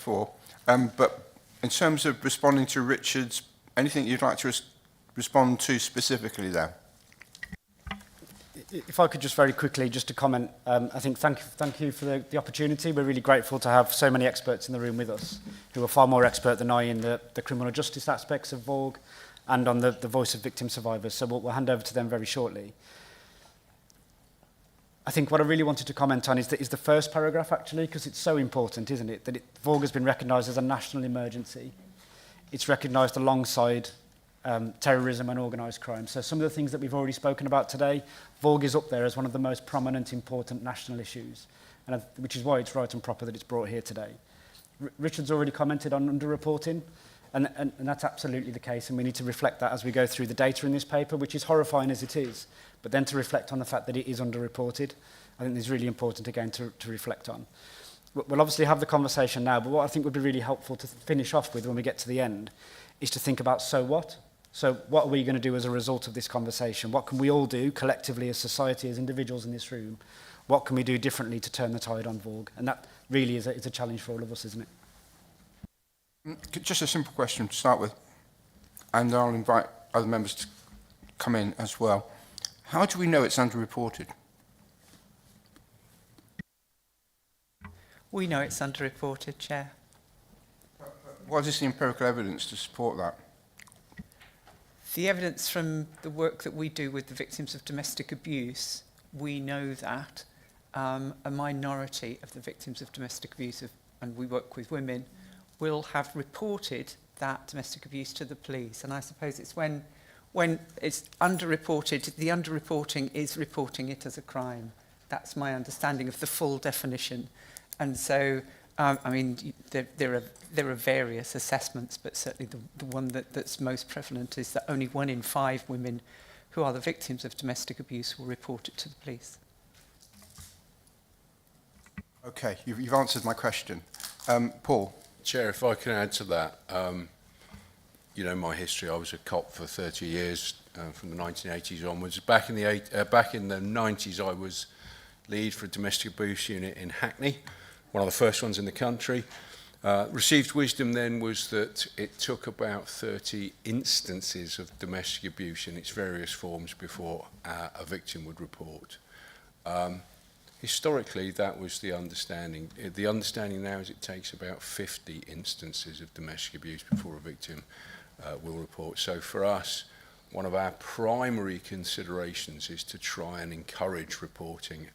before. But in terms of responding to Richard's, anything you'd like to respond to specifically there? If I could just very quickly, just to comment, I think thank you for the opportunity. We're really grateful to have so many experts in the room with us who are far more expert than I in the criminal justice aspects of VORG and on the voice of victim survivors. So we'll hand over to them very shortly. I think what I really wanted to comment on is the first paragraph, actually, because it's so important, isn't it, that VORG has been recognised as a national emergency. It's recognised alongside terrorism and organised crime. So some of the things that we've already spoken about today, VORG is up there as one of the most prominent, important national issues, and which is why it's right and proper that it's brought here today. Richard's already commented on underreporting, and that's absolutely the case, and we need to reflect that as we go through the data in this paper, which is horrifying as it is, but then to reflect on the fact that it is underreported, I think is really important, again, to reflect on. We'll obviously have the conversation now, but what I think would be really helpful to finish off with when we get to the end is to think about so what? So what are we going to do as a result of this conversation? What can we all do collectively as society, as individuals in this room? What can we do differently to turn the tide on VORG? And that really is a challenge for all of us, isn't it? Just a simple question to start with, and I'll invite other members to come in as well. How do we know it's underreported? We know it's underreported, Chair. What is the empirical evidence to support that? The evidence from the work that we do with the victims of domestic abuse, we know that a minority of the victims of domestic abuse, and we work with women, will have reported that domestic abuse to the police. And I suppose it's when it's underreported, the underreporting is reporting it as a crime. That's my understanding of the full definition. And so, I mean, there are various assessments, but certainly the one that's most prevalent is that only 1 in 5 women who are the victims of domestic abuse will report it to the police. Okay, you've answered my question. Paul? Chair, if I can add to that, you know my history. I was a cop for 30 years from the 1980s onwards. Back in the 90s, I was lead for a domestic abuse unit in Hackney, one of the first ones in the country. Received wisdom then was that it took about 30 instances of domestic abuse in its various forms before a victim would report. Historically, that was the understanding. The understanding now is it takes about 50 instances of domestic abuse before a victim will report. So for us, one of our primary considerations is to try and encourage reporting.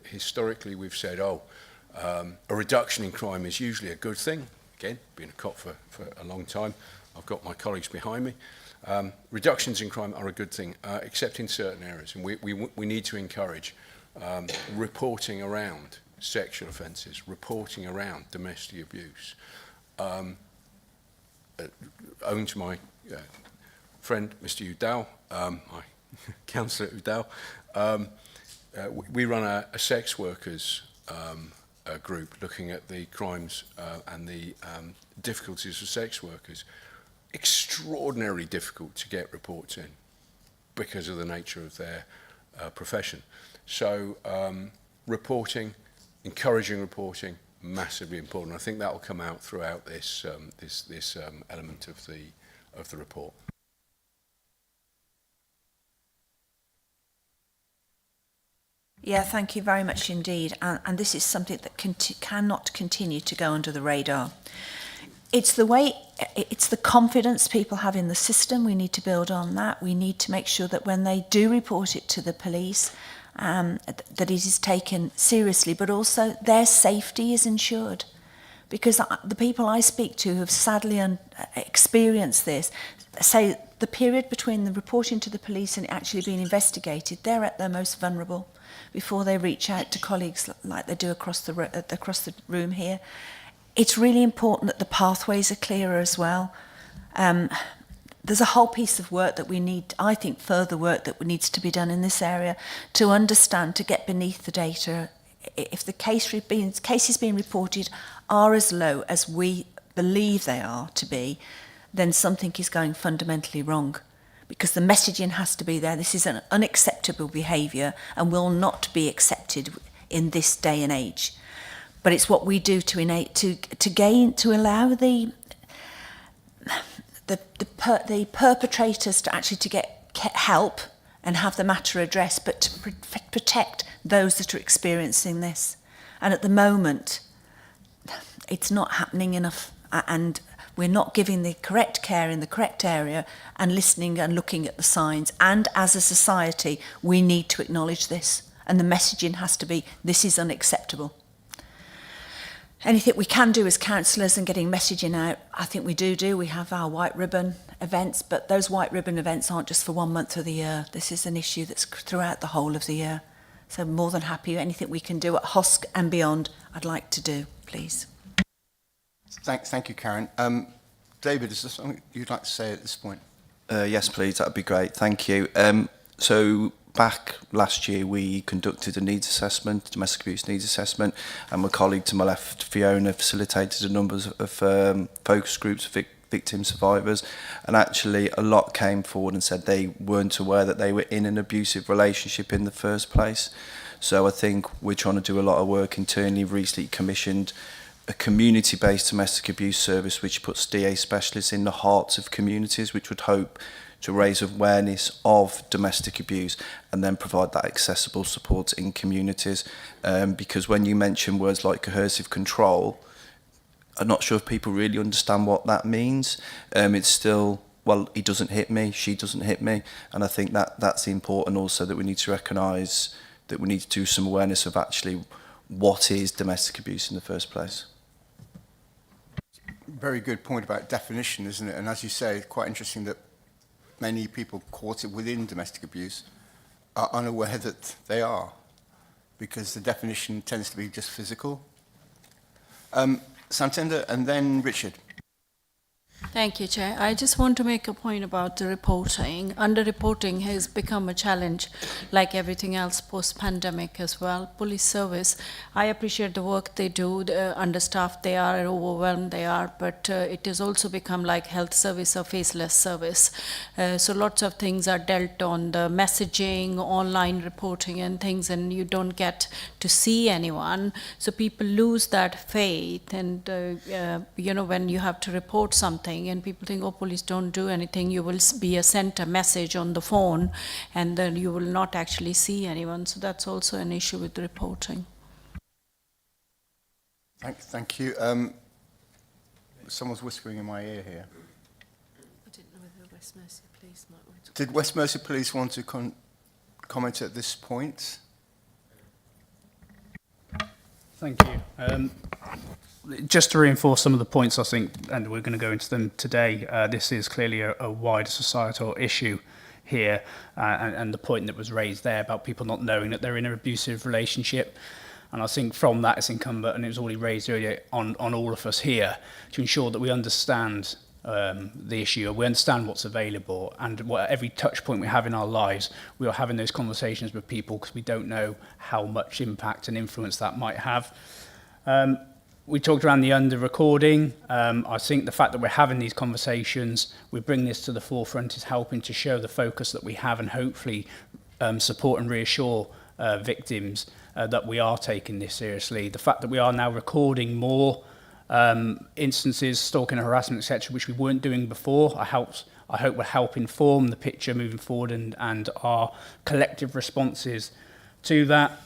Historically, we've said, a reduction in crime is usually a good thing. Again, being a cop for a long time, I've got my colleagues behind me. Reductions in crime are a good thing, except in certain areas, and we need to encourage reporting around sexual offences, reporting around domestic abuse. Owing to my friend, Mr. Udall, my councillor Udall, we run a sex workers group looking at the crimes and the difficulties of sex workers. Extraordinarily difficult to get reports in because of the nature of their profession. So reporting, encouraging reporting, massively important. I think that will come out throughout this this element of the report. Yeah, thank you very much indeed. And this is something that cannot continue to go under the radar. It's the confidence people have in the system. We need to build on that. We need to make sure that when they do report it to the police, that it is taken seriously, but also their safety is ensured. Because the people I speak to who have sadly experienced this say the period between the reporting to the police and it actually being investigated, they're at their most vulnerable before they reach out to colleagues like they do across the room here. It's really important that the pathways are clearer as well. There's a whole piece of work that we need, I think further work that needs to be done in this area to understand, to get beneath the data. If the cases being reported are as low as we believe they are to be, then something is going fundamentally wrong. Because the messaging has to be there. This is an unacceptable behaviour and will not be accepted in this day and age. but it's what we do to allow the perpetrators to actually to get help and have the matter addressed, but to protect those that are experiencing this. And at the moment, it's not happening enough, and we're not giving the correct care in the correct area and listening and looking at the signs. And as a society, we need to acknowledge this. And the messaging has to be, this is unacceptable. Anything we can do as councillors and getting messaging out, I think we do. We have our white ribbon events, but those white ribbon events aren't just for 1 month of the year. This is an issue that's throughout the whole of the year. So more than happy, anything we can do at HOSC and beyond, I'd like to do, please. Thank you, Karen. David, is there something you'd like to say at this point? Yes, please. That'd be great. Thank you. So back last year, we conducted a needs assessment, domestic abuse needs assessment, and my colleague to my left, Fiona, facilitated a number of focus groups of victim survivors, and actually a lot came forward and said they weren't aware that they were in an abusive relationship in the first place. So I think we're trying to do a lot of work internally. We've recently commissioned a community-based domestic abuse service which puts DA specialists in the hearts of communities, which would hope to raise awareness of domestic abuse and then provide that accessible support in communities. Because when you mention words like coercive control, I'm not sure if people really understand what that means. It's still, well, he doesn't hit me, she doesn't hit me. And I think that's important also, that we need to recognise that we need to do some awareness of actually what is domestic abuse in the first place. Very good point about definition, isn't it? And as you say, it's quite interesting that many people caught it within domestic abuse are unaware that they are, because the definition tends to be just physical. Santinder and then Richard. Thank you, Chair. I just want to make a point about the reporting. Under-reporting has become a challenge, like everything else post-pandemic as well. Police service, I appreciate the work they do, understaffed they are, overwhelmed they are, but it has also become like health service or faceless service. So lots of things are dealt on the messaging, online reporting and things, and you don't get to see anyone. So people lose that faith, and when you have to report something, and people think, oh, police don't do anything, you will be sent a message on the phone and then you will not actually see anyone. So that's also an issue with reporting. Thank you. Someone's whispering in my ear here. I didn't know whether West Mercia Police might want to... Did West Mercia Police want to comment at this point? Thank you. Just to reinforce some of the points, I think, and we're going to go into them today, this is clearly a wider societal issue here, and the point that was raised there about people not knowing that they're in an abusive relationship. And I think from that it's incumbent, and it was already raised earlier, on all of us here to ensure that we understand the issue, we understand what's available, and every touch point we have in our lives, we are having those conversations with people because we don't know how much impact and influence that might have. We talked around the under-recording. I think the fact that we're having these conversations, we bring this to the forefront, is helping to show the focus that we have and hopefully support and reassure victims that we are taking this seriously. The fact that we are now recording more instances, stalking, harassment, etc., which we weren't doing before, I hope will help inform the picture moving forward and our collective responses to that.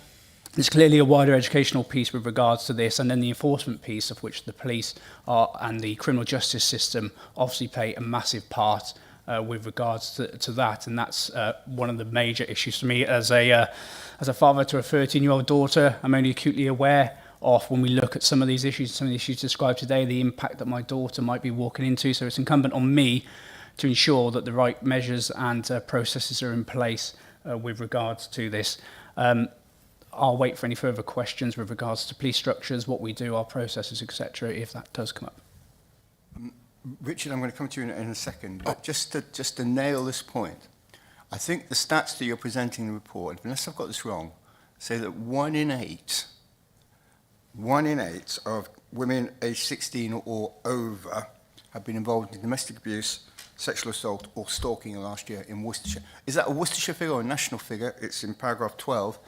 There's clearly a wider educational piece with regards to this, and then the enforcement piece, of which the police and the criminal justice system obviously play a massive part with regards to that, and that's one of the major issues for me as a father to a 13-year-old daughter. I'm only acutely aware of, when we look at some of these issues described today, the impact that my daughter might be walking into. So it's incumbent on me to ensure that the right measures and processes are in place with regards to this. I'll wait for any further questions with regards to police structures, what we do, our processes, etc., if that does come up. Richard, I'm going to come to you in a second, but just to nail this point, I think the stats that you're presenting in the report, unless I've got this wrong, say that 1 in 8 of women aged 16 or over have been involved in domestic abuse, sexual assault or stalking last year in Worcestershire. Is that a Worcestershire figure or a national figure? It's in paragraph 12.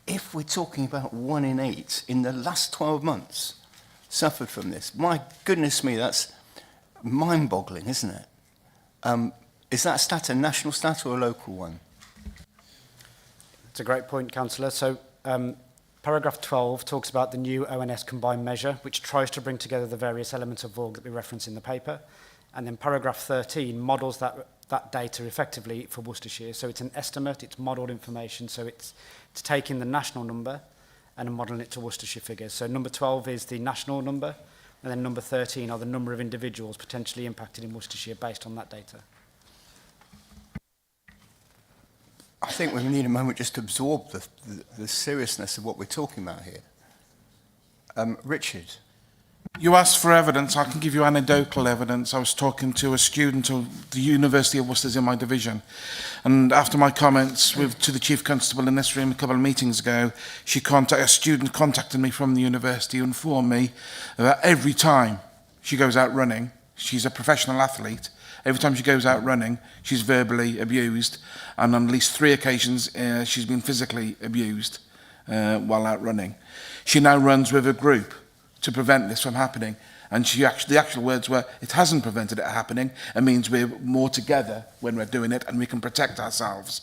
if we're talking about 1 in 8 in the last 12 months suffered from this, my goodness me, that's mind-boggling, isn't it? Is that stat a national stat or a local one? It's a great point, Councillor. So paragraph 12 talks about the new ONS combined measure, which tries to bring together the various elements of VOG that we reference in the paper. And then paragraph 13 models that data effectively for Worcestershire. So it's an estimate, it's modelled information, so it's taking the national number and modelling it to Worcestershire figures. So number 12 is the national number, and then number 13 are the number of individuals potentially impacted in Worcestershire based on that data. I think we need a moment just to absorb the seriousness of what we're talking about here. Richard. You asked for evidence. I can give you anecdotal evidence. I was talking to a student of the University of Worcester in my division, and after my comments to the Chief Constable in this room a couple of meetings ago, a student contacted me from the university and informed me that every time she goes out running, she's a professional athlete, every time she goes out running, she's verbally abused, and on at least 3 occasions she's been physically abused while out running. She now runs with a group to prevent this from happening. And the actual words were, it hasn't prevented it happening. It means we're more together when we're doing it and we can protect ourselves.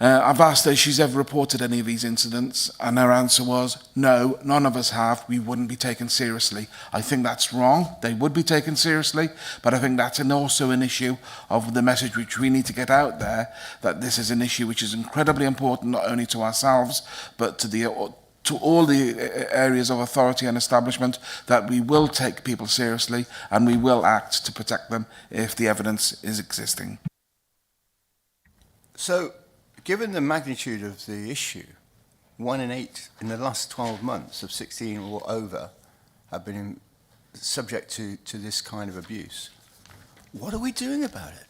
I've asked her if she's ever reported any of these incidents, and her answer was, no, none of us have. We wouldn't be taken seriously. I think that's wrong. They would be taken seriously, but I think that's also an issue of the message which we need to get out there, that this is an issue which is incredibly important, not only to ourselves, but to all the areas of authority and establishment, that we will take people seriously and we will act to protect them if the evidence is existing. So, given the magnitude of the issue, 1 in 8 in the last 12 months of 16 or over have been subject to this kind of abuse. What are we doing about it?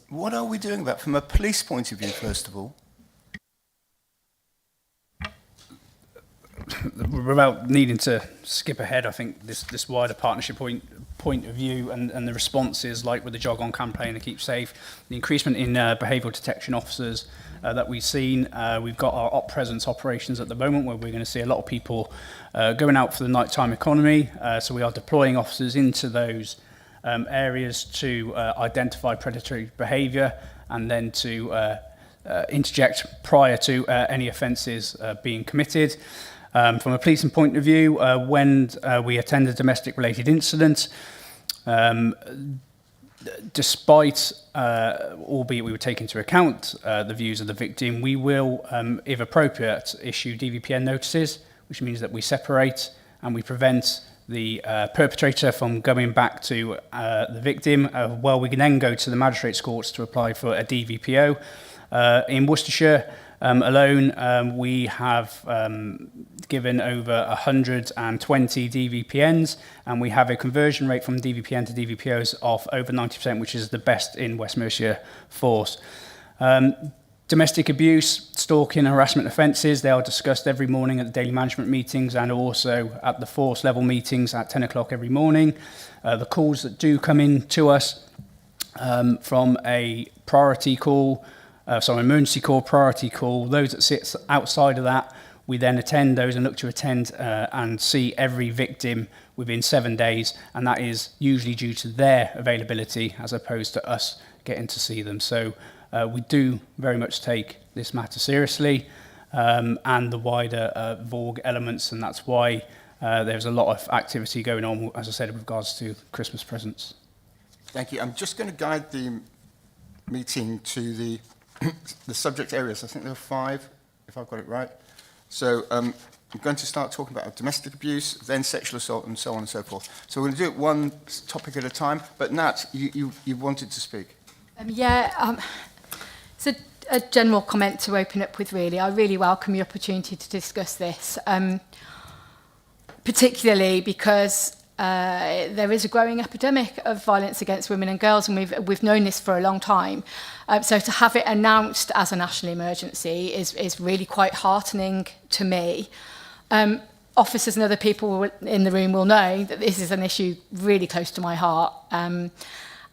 What are we doing about it from a police point of view, first of all? Without needing to skip ahead, I think this wider partnership point of view and the responses, like with the Jog On campaign, the Keep Safe, the increasement in behavioural detection officers that we've seen. We've got our op presence operations at the moment, where we're going to see a lot of people going out for the nighttime economy. So we are deploying officers into those areas to identify predatory behaviour and then to interject prior to any offences being committed. From a policing point of view, when we attend a domestic-related incident, despite, albeit we would take into account the views of the victim, we will, if appropriate, issue DVPN notices, which means that we separate and we prevent the perpetrator from going back to the victim. Well, we can then go to the magistrates' courts to apply for a DVPO. In Worcestershire alone, we have given over 120 DVPNs, and we have a conversion rate from DVPN to DVPOs of over 90%, which is the best in West Mercia Force. Domestic abuse, stalking, harassment offences, they are discussed every morning at the daily management meetings and also at the force level meetings at 10 o'clock every morning. The calls that do come in to us from a priority call, emergency call, priority call, those that sit outside of that, we then attend those and look to attend and see every victim within 7 days, and that is usually due to their availability as opposed to us getting to see them. So we do very much take this matter seriously and the wider VOG elements, and that's why there's a lot of activity going on, as I said, with regards to Christmas presents. Thank you. I'm just going to guide the meeting to the subject areas. I think there are 5, if I've got it right. So I'm going to start talking about domestic abuse, then sexual assault, and so on and so forth. So we're going to do it one topic at a time. But Nat, you wanted to speak. It's a general comment to open up with, really. I really welcome the opportunity to discuss this, particularly because there is a growing epidemic of violence against women and girls, and we've known this for a long time. So to have it announced as a national emergency is really quite heartening to me. Officers and other people in the room will know that this is an issue really close to my heart.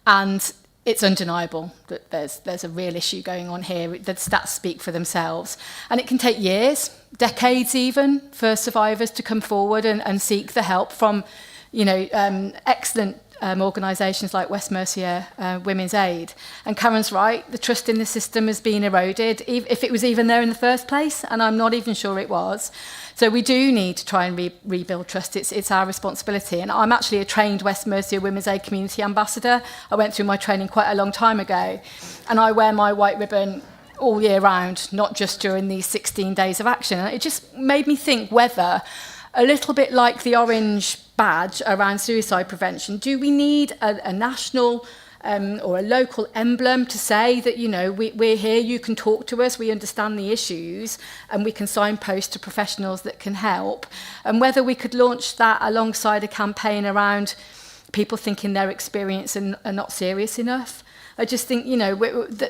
And it's undeniable that there's a real issue going on here. The stats speak for themselves. And it can take years, decades even, for survivors to come forward and seek the help from, excellent organisations like West Mercia Women's Aid. And Karen's right, the trust in the system has been eroded, if it was even there in the first place, and I'm not even sure it was. So we do need to try and rebuild trust. It's our responsibility. And I'm actually a trained West Mercia Women's Aid Community Ambassador. I went through my training quite a long time ago. And I wear my white ribbon all year round, not just during these 16 days of action. And it just made me think whether, a little bit like the orange badge around suicide prevention, do we need a national or a local emblem to say that, we're here, you can talk to us, we understand the issues, and we can signpost to professionals that can help? And whether we could launch that alongside a campaign around people thinking their experience are not serious enough. I just think,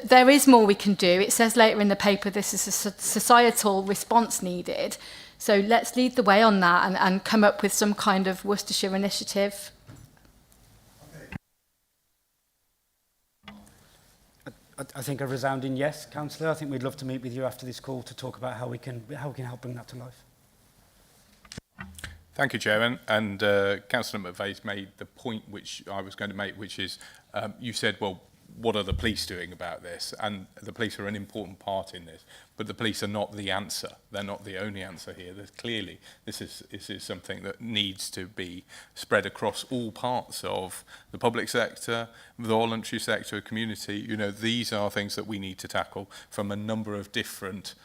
there is more we can do. It says later in the paper this is a societal response needed. So let's lead the way on that and come up with some kind of Worcestershire initiative. I think a resounding yes, Councillor. I think we'd love to meet with you after this call to talk about how we can help bring that to life. Thank you, Chairman. And Councillor McVeigh's made the point which I was going to make, which is you said, well, what are the police doing about this? And the police are an important part in this, but the police are not the answer. They're not the only answer here. Clearly, this is something that needs to be spread across all parts of the public sector, the voluntary sector, community. These are things that we need to tackle from a number of different,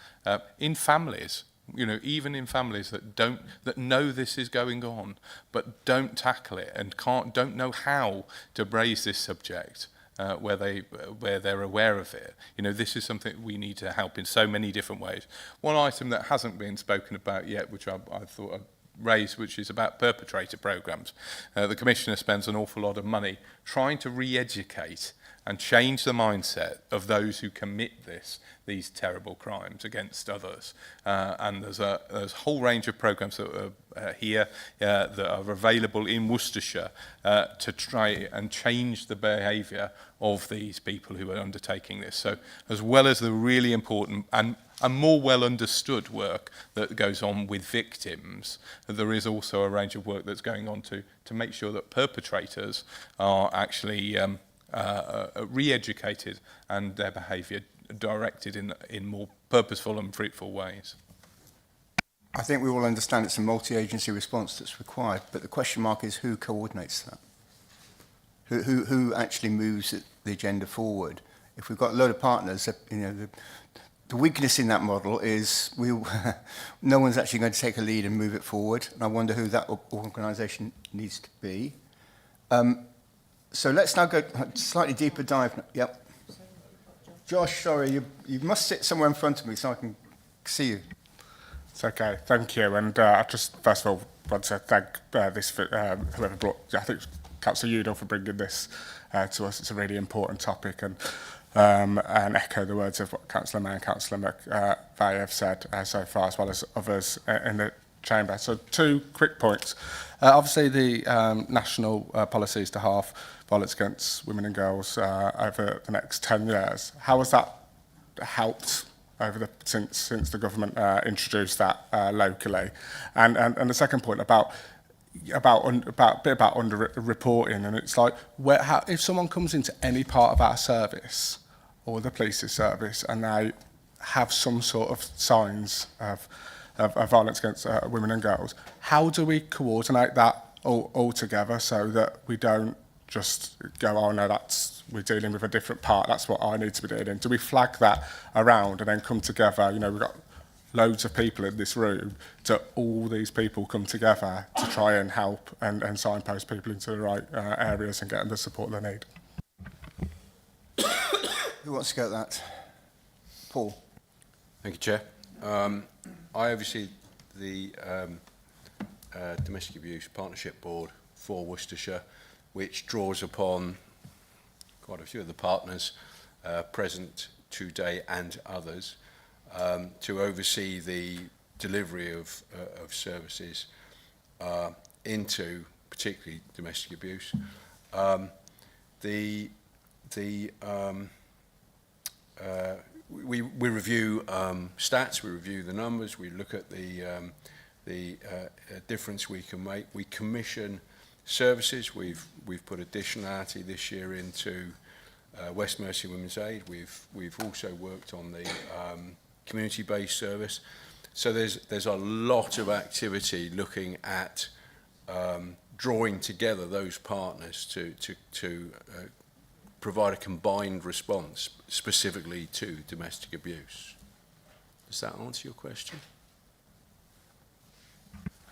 in families. Even in families that know this is going on, but don't tackle it and don't know how to raise this subject. Where they're aware of it. This is something we need to help in so many different ways. One item that hasn't been spoken about yet, which I thought I'd raise, which is about perpetrator programmes. The Commissioner spends an awful lot of money trying to re-educate and change the mindset of those who commit these terrible crimes against others. And there's a whole range of programmes that are here that are available in Worcestershire to try and change the behaviour of these people who are undertaking this. So as well as the really important and more well understood work that goes on with victims, there is also a range of work that's going on to make sure that perpetrators are actually re-educated and their behaviour directed in more purposeful and fruitful ways. I think we all understand it's a multi-agency response that's required, but the question mark is who coordinates that? Who actually moves the agenda forward? If we've got a load of partners, the weakness in that model is no one's actually going to take a lead and move it forward. And I wonder who that organisation needs to be. So let's now go slightly deeper dive. Yep. Josh, sorry, you must sit somewhere in front of me so I can see you. It's okay, thank you. And I just first of all want to thank whoever brought, I think it was Councillor Udall, for bringing this to us. It's a really important topic, and echo the words of what Councillor May and Councillor McVeigh have said so far, as well as others in the chamber. So 2 quick points. Obviously, the national policies to halve violence against women and girls over the next 10 years. How has that helped since the government introduced that locally? And the second point about under-reporting, and it's like, if someone comes into any part of our service or the police's service and they have some sort of signs of violence against women and girls, how do we coordinate that all together so that we don't just go, oh no, we're dealing with a different part, that's what I need to be doing? Do we flag that around and then come together? We've got loads of people in this room, to all these people come together to try and help and signpost people into the right areas and get them the support they need. Who wants to go at that? Paul. Thank you, Chair. I oversee the Domestic Abuse Partnership Board for Worcestershire, which draws upon quite a few of the partners present today and others to oversee the delivery of services into particularly domestic abuse. The we review stats, we review the numbers, we look at the difference we can make. We commission services. We've put additionality this year into West Mercia Women's Aid. We've also worked on the community-based service. So there's a lot of activity looking at drawing together those partners to provide a combined response specifically to domestic abuse. Does that answer your question?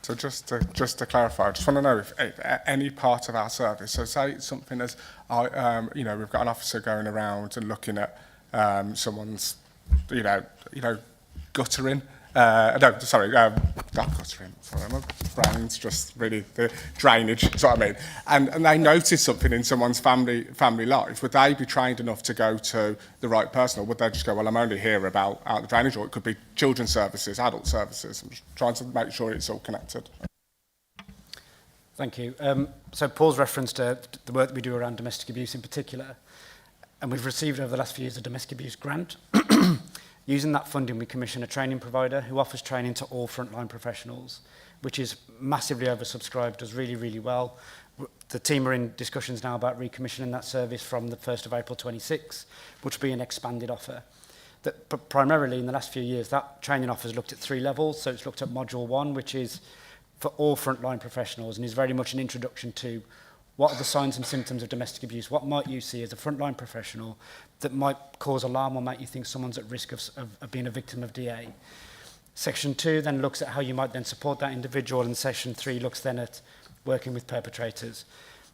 So just to clarify, I just want to know if any part of our service, so say it's something as, you know, we've got an officer going around and looking at someone's, you know, guttering. No, sorry, not guttering. Sorry, my brain's just really the drainage. That's what I mean. And they notice something in someone's family life. Would they be trained enough to go to the right person, or would they just go, well, I'm only here about the drainage, or it could be children's services, adult services? I'm just trying to make sure it's all connected. Thank you. So Paul's referenced the work that we do around domestic abuse in particular, and we've received over the last few years a domestic abuse grant. Using that funding, we commission a training provider who offers training to all frontline professionals, which is massively oversubscribed, does really, really well. The team are in discussions now about recommissioning that service from the 1st of April 26, which will be an expanded offer. But primarily in the last few years, that training offer has looked at 3 levels. So it's looked at Module 1, which is for all frontline professionals, and is very much an introduction to what are the signs and symptoms of domestic abuse? What might you see as a frontline professional that might cause alarm or make you think someone's at risk of being a victim of DA? Section 2 then looks at how you might then support that individual, and Section 3 looks then at working with perpetrators.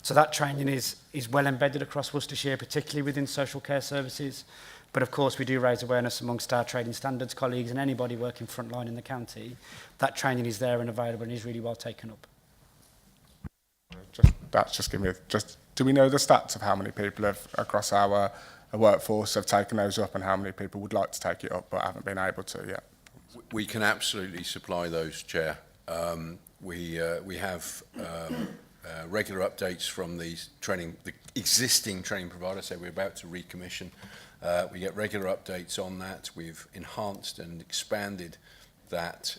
So that training is well embedded across Worcestershire, particularly within social care services. But of course, we do raise awareness amongst our trading standards colleagues and anybody working frontline in the county. That training is there and available and is really well taken up. Do we know the stats of how many people have across our workforce have taken those up, and how many people would like to take it up but haven't been able to yet? We can absolutely supply those, Chair. We have regular updates from the existing training provider, so we're about to recommission. We get regular updates on that. We've enhanced and expanded that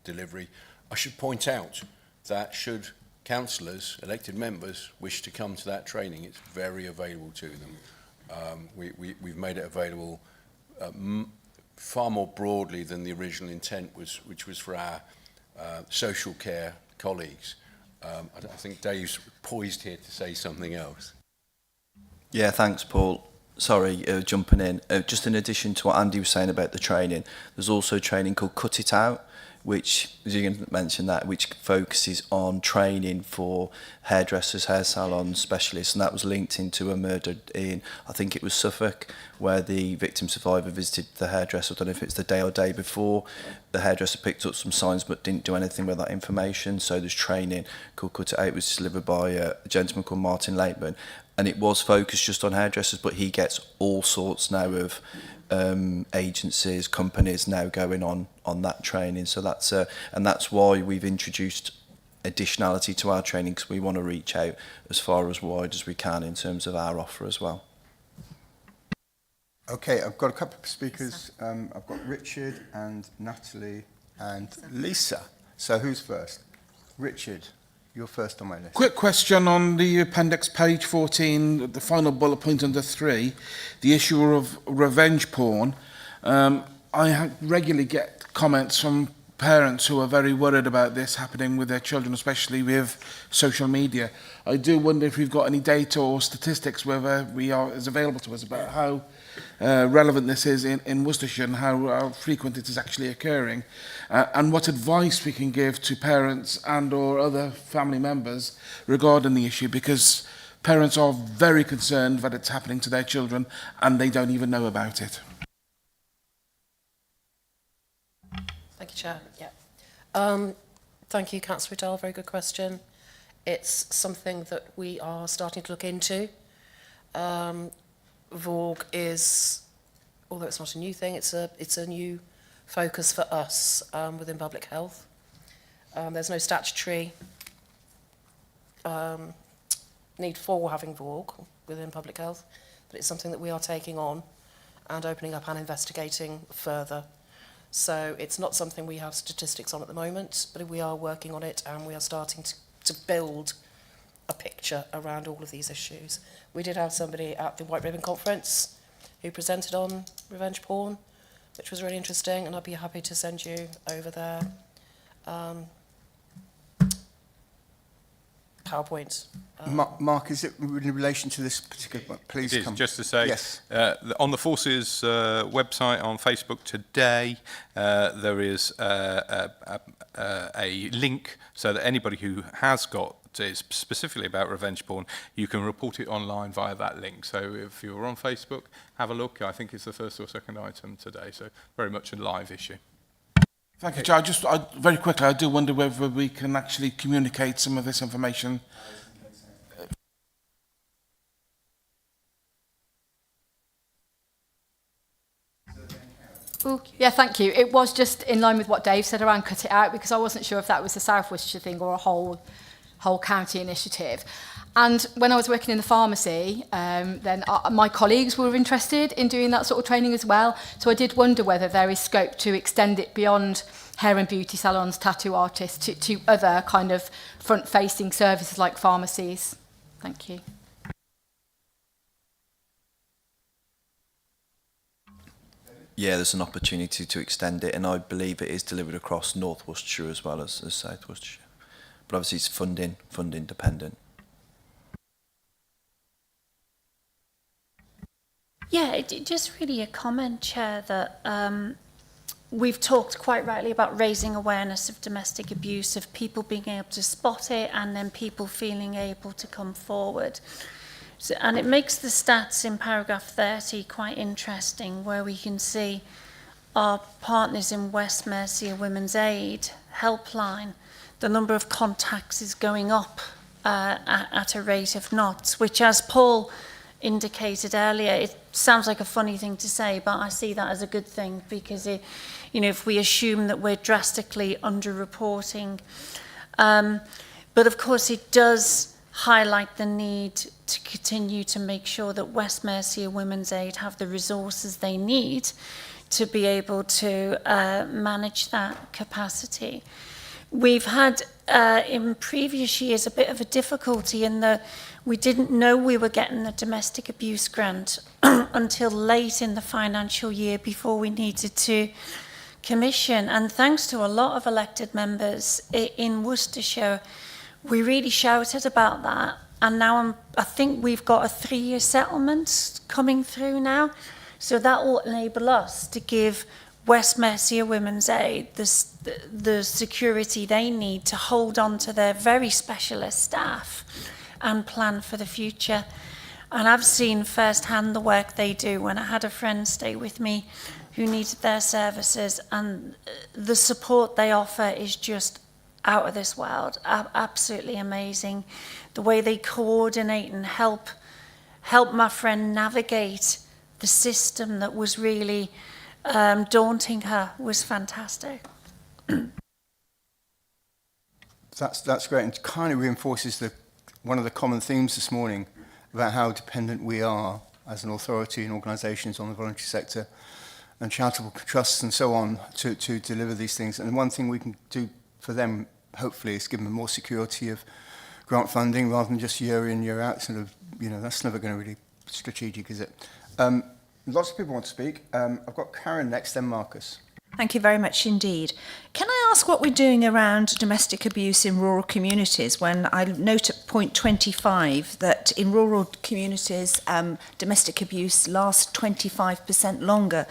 delivery. I should point out that should councillors, elected members, wish to come to that training, it's very available to them. We've made it available far more broadly than the original intent was, which was for our social care colleagues. I think Dave's poised here to say something else. Yeah, thanks, Paul. Sorry, jumping in. Just in addition to what Andy was saying about the training, there's also training called Cut It Out, which, as you mentioned that, which focuses on training for hairdressers, hair salon specialists, and that was linked into a murder in, I think it was Suffolk, where the victim survivor visited the hairdresser. I don't know if it's the day or day before. The hairdresser picked up some signs but didn't do anything with that information. So there's training called Cut It Out, which was delivered by a gentleman called Martin Lateman, and it was focused just on hairdressers, but he gets all sorts now of agencies, companies now going on that training. So that's and that's why we've introduced additionality to our training, because we want to reach out as far as wide as we can in terms of our offer as well. Okay, I've got a couple of speakers. I've got Richard and Natalie and Lisa. So who's first? Richard, you're first on my list. Quick question on the appendix, page 14, the final bullet point under 3, the issue of revenge porn. I regularly get comments from parents who are very worried about this happening with their children, especially with social media. I do wonder if we've got any data or statistics whether is available to us about how relevant this is in Worcestershire and how frequent it is actually occurring, and what advice we can give to parents and or other family members regarding the issue, because parents are very concerned that it's happening to their children and they don't even know about it. Thank you, Chair. Yeah. Thank you, Councillor Riddell. Very good question. It's something that we are starting to look into. VORG is, although it's not a new thing, it's a new focus for us within public health. There's no statutory need for having VORG, within public health, but it's something that we are taking on and opening up and investigating further. So it's not something we have statistics on at the moment, but we are working on it and we are starting to build a picture around all of these issues. We did have somebody at the White Ribbon Conference who presented on revenge porn, which was really interesting, and I'd be happy to send you over their PowerPoint. Mark, is it in relation to this particular one? Please It is, come. just to say, Yes. on the Forces website on Facebook today, there is a link so that anybody who has got, it's specifically about revenge porn, you can report it online via that link. So if you're on Facebook, have a look. I think it's the first or second item today, so very much a live issue. Thank you, Chair. Very quickly, I do wonder whether we can actually communicate some of this information. Yeah, thank you. It was just in line with what Dave said around cut it out, because I wasn't sure if that was a South Worcestershire thing or a whole county initiative. And when I was working in the pharmacy, then my colleagues were interested in doing that sort of training as well. So I did wonder whether there is scope to extend it beyond hair and beauty salons, tattoo artists, to other kind of front-facing services like pharmacies. Thank you. Yeah, there's an opportunity to extend it, and I believe it is delivered across North Worcestershire as well as South Worcestershire. But obviously it's funding dependent. Yeah, just really a comment, Chair, that we've talked quite rightly about raising awareness of domestic abuse, of people being able to spot it and then people feeling able to come forward. So, and it makes the stats in paragraph 30 quite interesting, where we can see our partners in West Mercia Women's Aid helpline, the number of contacts is going up at a rate of knots, which, as Paul indicated earlier, it sounds like a funny thing to say, but I see that as a good thing, because it, you know, if we assume that we're drastically underreporting, but of course it does highlight the need to continue to make sure that West Mercia Women's Aid have the resources they need to be able to manage that capacity. We've had in previous years a bit of a difficulty in that we didn't know we were getting the domestic abuse grant until late in the financial year before we needed to commission. And thanks to a lot of elected members in Worcestershire, we really shouted about that. And now I think we've got a 3-year settlement coming through now. So that will enable us to give West Mercia Women's Aid the security they need to hold on to their very specialist staff and plan for the future. And I've seen firsthand the work they do when I had a friend stay with me who needed their services, and the support they offer is just out of this world, absolutely amazing. The way they coordinate and help my friend navigate the system that was really daunting her was fantastic. That's great, and kind of reinforces one of the common themes this morning about how dependent we are as an authority and organisations on the voluntary sector and charitable trusts and so on to deliver these things. And one thing we can do for them, hopefully, is give them more security of grant funding rather than just year in, year out. Sort of, you know, that's never going to really be strategic, is it? Lots of people want to speak. I've got Karen next, then Marcus. Thank you very much indeed. Can I ask what we're doing around domestic abuse in rural communities, when I note at point 25 that in rural communities domestic abuse lasts 25% longer,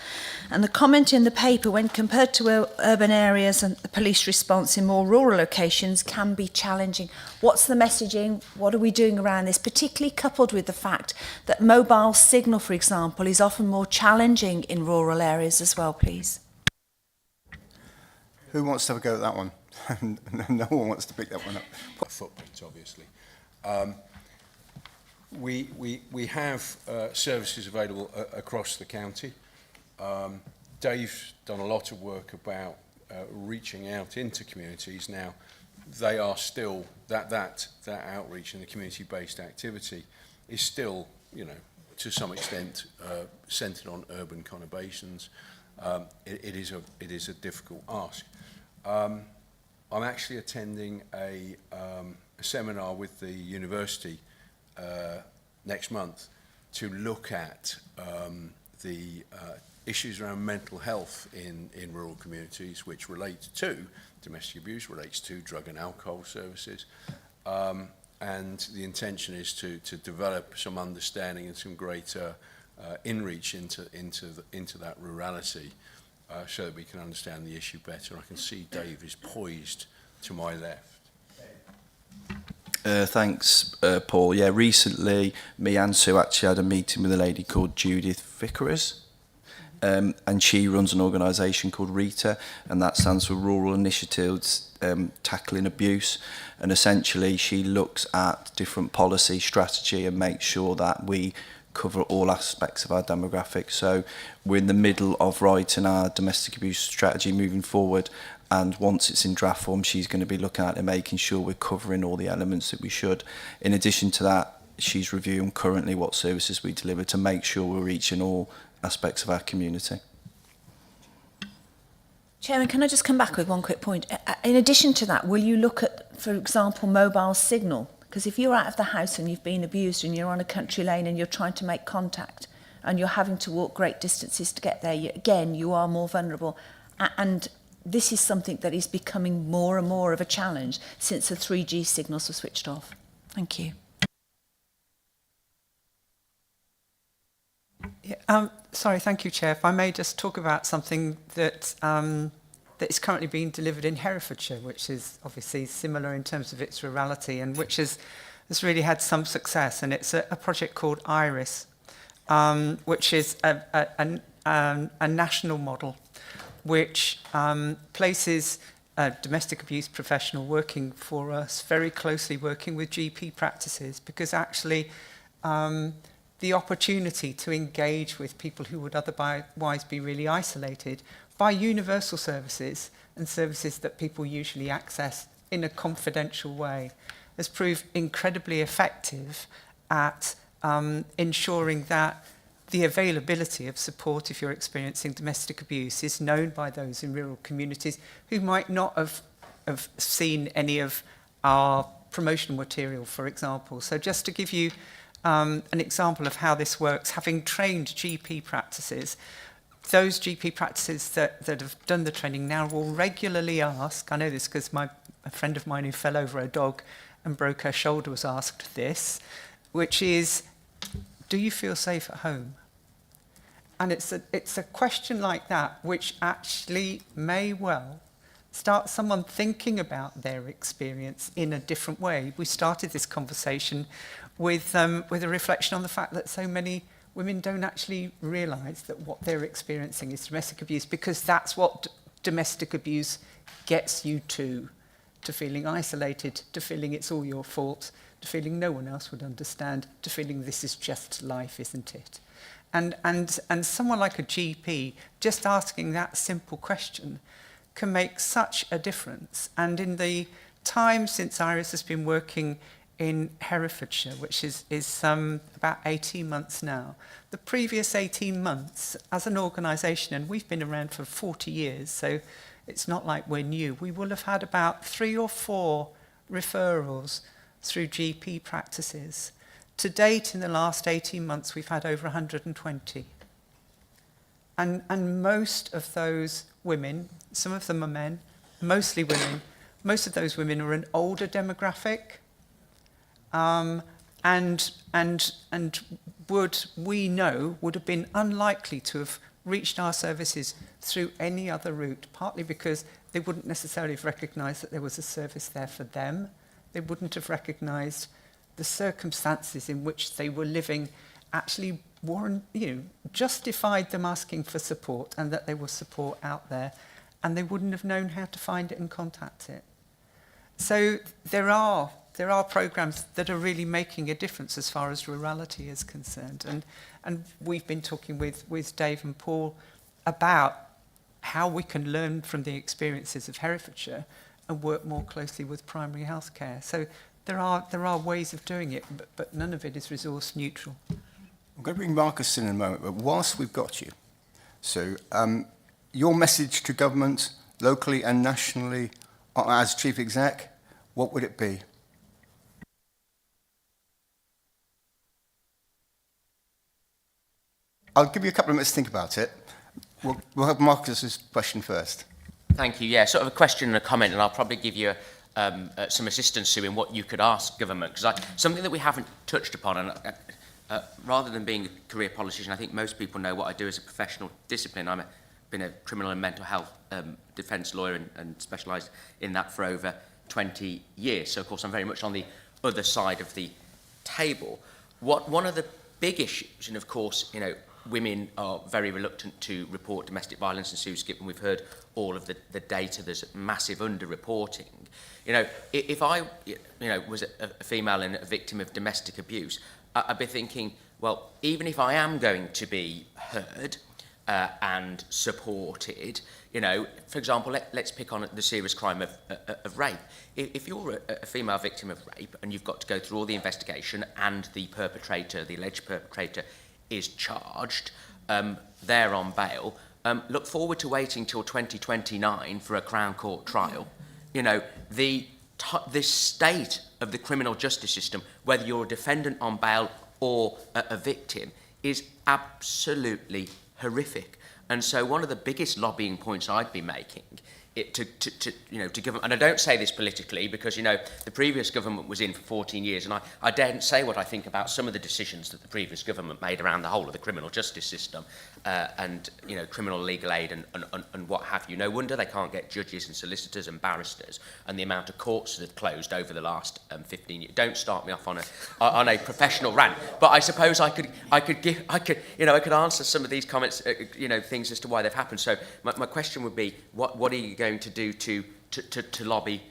and the comment in the paper, when compared to urban areas and the police response in more rural locations, can be challenging. What's the messaging? What are we doing around this, particularly coupled with the fact that mobile signal, for example, is often more challenging in rural areas as well, please? Who wants to have a go at that one? No one wants to pick that one up. Footprints, obviously. We have services available across the county. Dave's done a lot of work about reaching out into communities. Now, they are still, that outreach and the community-based activity is still you know, to some extent centred on urban conurbations, it is a difficult ask. I'm actually attending a seminar with the university next month to look at the issues around mental health in rural communities, which relates to domestic abuse, relates to drug and alcohol services. And the intention is to develop some understanding and some greater in-reach into that rurality so that we can understand the issue better. I can see Dave is poised to my left. Thanks, Paul. Yeah, recently, me and Sue actually had a meeting with a lady called Judith Vickers, and she runs an organisation called RITA, and that stands for Rural Initiatives Tackling Abuse. And essentially, she looks at different policy strategy and makes sure that we cover all aspects of our demographic. So we're in the middle of writing our domestic abuse strategy moving forward, and once it's in draft form, she's going to be looking at it and making sure we're covering all the elements that we should. In addition to that, she's reviewing currently what services we deliver to make sure we're reaching all aspects of our community. Chairman, can I just come back with one quick point? In addition to that, will you look at, for example, mobile signal? Because if you're out of the house and you've been abused and you're on a country lane and you're trying to make contact and you're having to walk great distances to get there, again, you are more vulnerable. And this is something that is becoming more and more of a challenge since the 3G signals were switched off. Thank you. Yeah, sorry, thank you, Chair. If I may just talk about something that that is currently being delivered in Herefordshire, which is obviously similar in terms of its rurality and which has really had some success. And it's a project called IRIS, which is a national model which places a domestic abuse professional working for us, very closely working with GP practices, because actually the opportunity to engage with people who would otherwise be really isolated by universal services and services that people usually access in a confidential way has proved incredibly effective at ensuring that the availability of support if you're experiencing domestic abuse is known by those in rural communities who might not have seen any of our promotional material, for example. So just to give you an example of how this works, having trained GP practices, those GP practices that have done the training now will regularly ask, I know this because a friend of mine who fell over a dog and broke her shoulder was asked this, which is, do you feel safe at home? And it's a question like that which actually may well start someone thinking about their experience in a different way. We started this conversation with a reflection on the fact that so many women don't actually realise that what they're experiencing is domestic abuse, because that's what domestic abuse gets you to feeling isolated, to feeling it's all your fault, to feeling no one else would understand, to feeling this is just life, isn't it? And someone like a GP, just asking that simple question can make such a difference. And in the time since Iris has been working in Herefordshire, which is about 18 months now, the previous 18 months as an organisation, and we've been around for 40 years, so it's not like we're new, we will have had about 3 or 4 referrals through GP practices. To date, in the last 18 months, we've had over 120. And most of those women, some of them are men, mostly women, most of those women are an older demographic, and would have been unlikely to have reached our services through any other route, partly because they wouldn't necessarily have recognised that there was a service there for them. They wouldn't have recognised the circumstances in which they were living actually justified them asking for support, and that there was support out there, and they wouldn't have known how to find it and contact it. So there are programmes that are really making a difference as far as rurality is concerned. And we've been talking with Dave and Paul about how we can learn from the experiences of Herefordshire and work more closely with primary health care. So there are ways of doing it, but none of it is resource neutral. I'm going to bring Marcus in a moment, but whilst we've got you, Sue, your message to government, locally and nationally, as Chief Exec, what would it be? I'll give you a couple of minutes to think about it. We'll have Marcus's question first. Thank you. Yeah, sort of a question and a comment, and I'll probably give you some assistance, Sue, in what you could ask government, because something that we haven't touched upon, and rather than being a career politician, I think most people know what I do as a professional discipline. I've been a criminal and mental health defence lawyer and specialised in that for over 20 years. So, of course, I'm very much on the other side of the table. One of the big issues, and of course, you know, women are very reluctant to report domestic violence, and Sue's given, we've heard all of the data, there's massive underreporting. You know, if I was a female and a victim of domestic abuse, I'd be thinking, well, even if I am going to be heard and supported, you know, for example, let's pick on the serious crime of rape. If you're a female victim of rape and you've got to go through all the investigation and the perpetrator, the alleged perpetrator, is charged, they're on bail, look forward to waiting till 2029 for a Crown Court trial. You know, the state of the criminal justice system, whether you're a defendant on bail or a victim, is absolutely horrific. And so one of the biggest lobbying points I'd be making to government, and I don't say this politically because, you know, the previous government was in for 14 years, and I daren't say what I think about some of the decisions that the previous government made around the whole of the criminal justice system and, you know, criminal legal aid and what have you. No wonder they can't get judges and solicitors and barristers, and the amount of courts that have closed over the last 15 years. Don't start me off on a professional rant, but I suppose I could answer some of these comments, things as to why they've happened. So my question would be, what are you going to do to lobby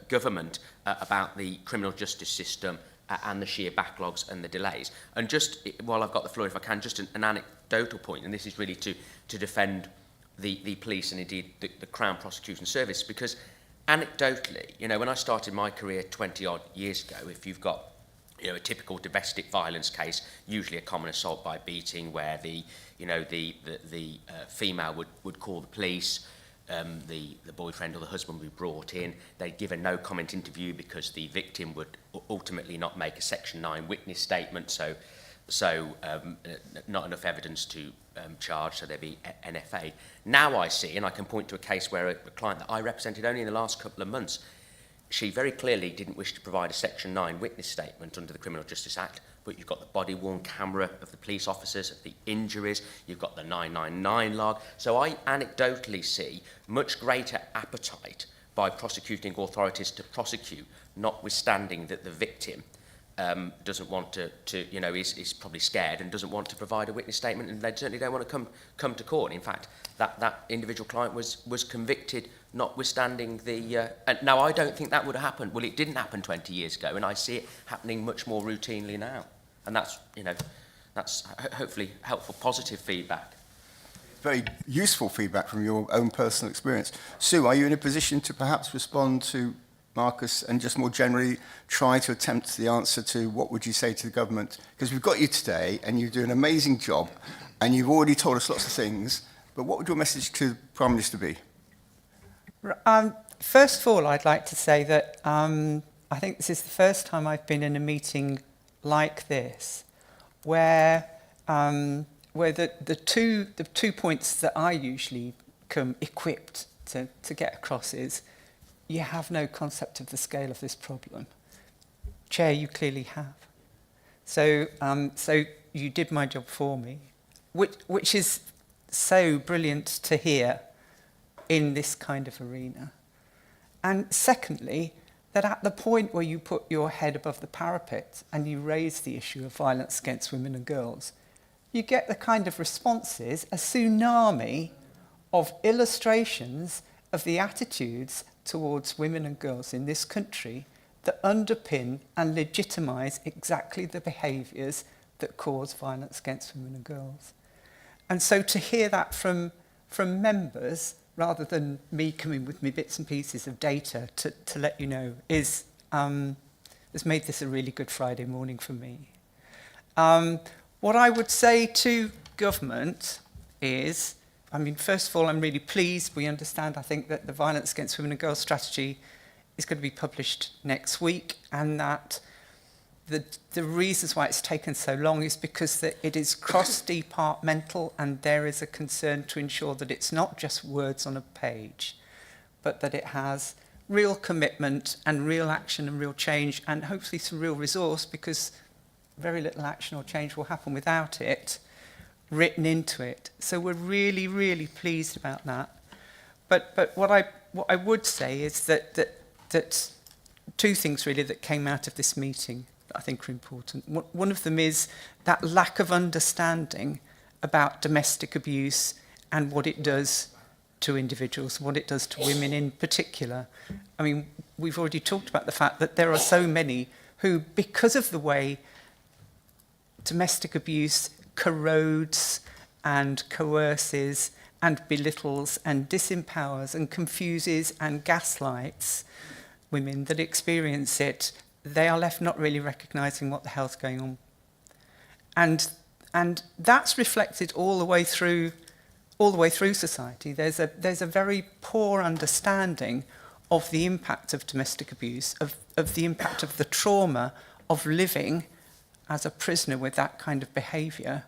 government about the criminal justice system and the sheer backlogs and the delays? And just while I've got the floor, if I can, just an anecdotal point, and this is really to defend the police and indeed the Crown Prosecution Service, because anecdotally, you know, when I started my career 20 odd years ago, if you've got, you know, a typical domestic violence case, usually a common assault by beating, where the female would call the police, the boyfriend or the husband would be brought in. They'd give a no comment interview because the victim would ultimately not make a Section 9 witness statement, so not enough evidence to charge, so there'd be NFA. Now I see, and I can point to a case where a client that I represented only in the last couple of months, she very clearly didn't wish to provide a Section 9 witness statement under the Criminal Justice Act, but you've got the body-worn camera of the police officers, of the injuries, you've got the 999 log. So I anecdotally see much greater appetite by prosecuting authorities to prosecute, notwithstanding that the victim doesn't want to is probably scared and doesn't want to provide a witness statement, and they certainly don't want to come to court. In fact, that individual client was convicted, notwithstanding the... now, I don't think that would have happened. Well, it didn't happen 20 years ago, and I see it happening much more routinely now. And that's hopefully helpful, positive feedback. Very useful feedback from your own personal experience. Sue, are you in a position to perhaps respond to Marcus and just more generally try to attempt the answer to what would you say to the government? Because we've got you today and you do an amazing job and you've already told us lots of things, but what would your message to the Prime Minister be? First of all, I'd like to say that I think this is the first time I've been in a meeting like this where the two points that I usually come equipped to get across is you have no concept of the scale of this problem. Chair, you clearly have. So you did my job for me, which is so brilliant to hear in this kind of arena. And secondly, that at the point where you put your head above the parapet and you raise the issue of violence against women and girls, you get the kind of responses, a tsunami of illustrations of the attitudes towards women and girls in this country that underpin and legitimise exactly the behaviours that cause violence against women and girls. And so to hear that from members, rather than me coming with me bits and pieces of data to let you know, has made this a really good Friday morning for me. What I would say to government is, I mean, first of all, I'm really pleased. We understand, I think, that the Violence Against Women and Girls strategy is going to be published next week, and that the reasons why it's taken so long is because that it is cross-departmental, and there is a concern to ensure that it's not just words on a page, but that it has real commitment and real action and real change, and hopefully some real resource, because very little action or change will happen without it, written into it. So we're really, really pleased about that. But what I would say is that two things really that came out of this meeting that I think are important. One of them is that lack of understanding about domestic abuse and what it does to individuals, what it does to women in particular. I mean, we've already talked about the fact that there are so many who, because of the way domestic abuse corrodes and coerces and belittles and disempowers and confuses and gaslights women that experience it, they are left not really recognising what the hell's going on. And that's reflected all the way through society. There's a very poor understanding of the impact of domestic abuse, of the impact of the trauma of living as a prisoner with that kind of behaviour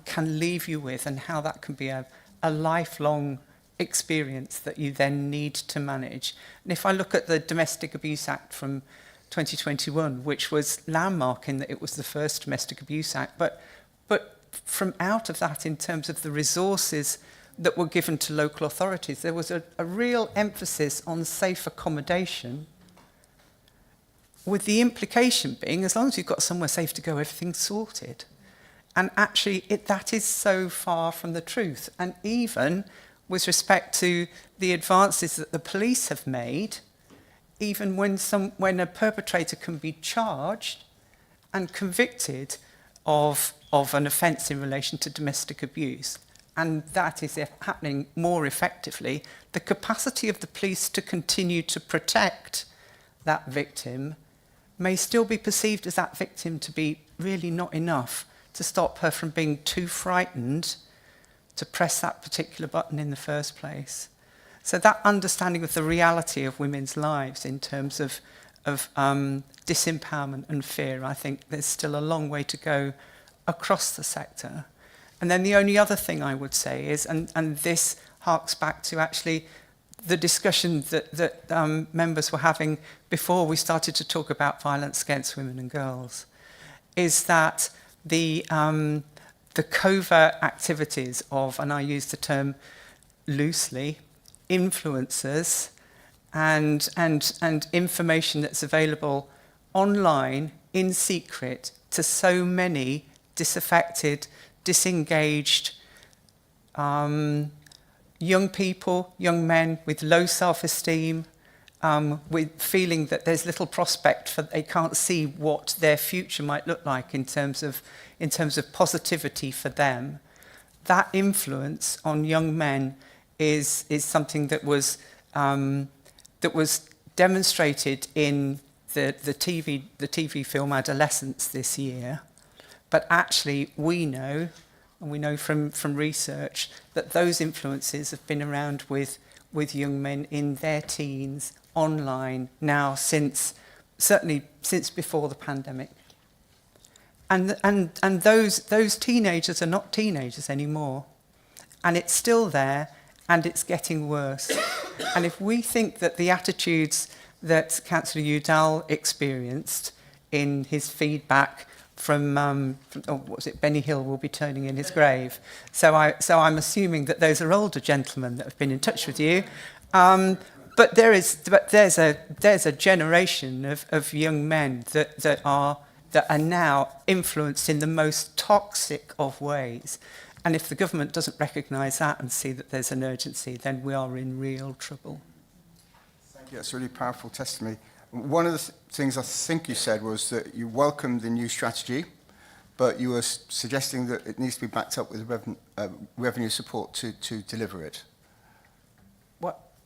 can leave you with, and how that can be a lifelong experience that you then need to manage. And if I look at the Domestic Abuse Act from 2021, which was landmark in that it was the first Domestic Abuse Act, but from out of that, in terms of the resources that were given to local authorities, there was a real emphasis on safe accommodation, with the implication being, as long as you've got somewhere safe to go, everything's sorted. And actually, that is so far from the truth. And even with respect to the advances that the police have made, even when a perpetrator can be charged and convicted of an offence in relation to domestic abuse, and that is happening more effectively, the capacity of the police to continue to protect that victim may still be perceived as that victim to be really not enough to stop her from being too frightened to press that particular button in the first place. So that understanding of the reality of women's lives in terms of disempowerment and fear, I think there's still a long way to go across the sector. And then the only other thing I would say is, and this harks back to actually the discussion that members were having before we started to talk about violence against women and girls, is that the covert activities of, and I use the term loosely, influencers and information that's available online in secret to so many disaffected, disengaged young people, young men with low self-esteem, with feeling that there's little prospect for, they can't see what their future might look like in terms of positivity for them. That influence on young men is something that was demonstrated in the TV film Adolescence this year. But actually, we know, and we know from research, that those influences have been around with young men in their teens, online, now certainly since before the pandemic. And those teenagers are not teenagers anymore. And it's still there, and it's getting worse. And if we think that the attitudes that Councillor Udall experienced in his feedback from Benny Hill will be turning in his grave. So I'm assuming that those are older gentlemen that have been in touch with you. But there's a generation of young men that are now influenced in the most toxic of ways. And if the government doesn't recognise that and see that there's an urgency, then we are in real trouble. Thank you. That's a really powerful testimony. One of the things I think you said was that you welcomed the new strategy, but you were suggesting that it needs to be backed up with revenue support to deliver it.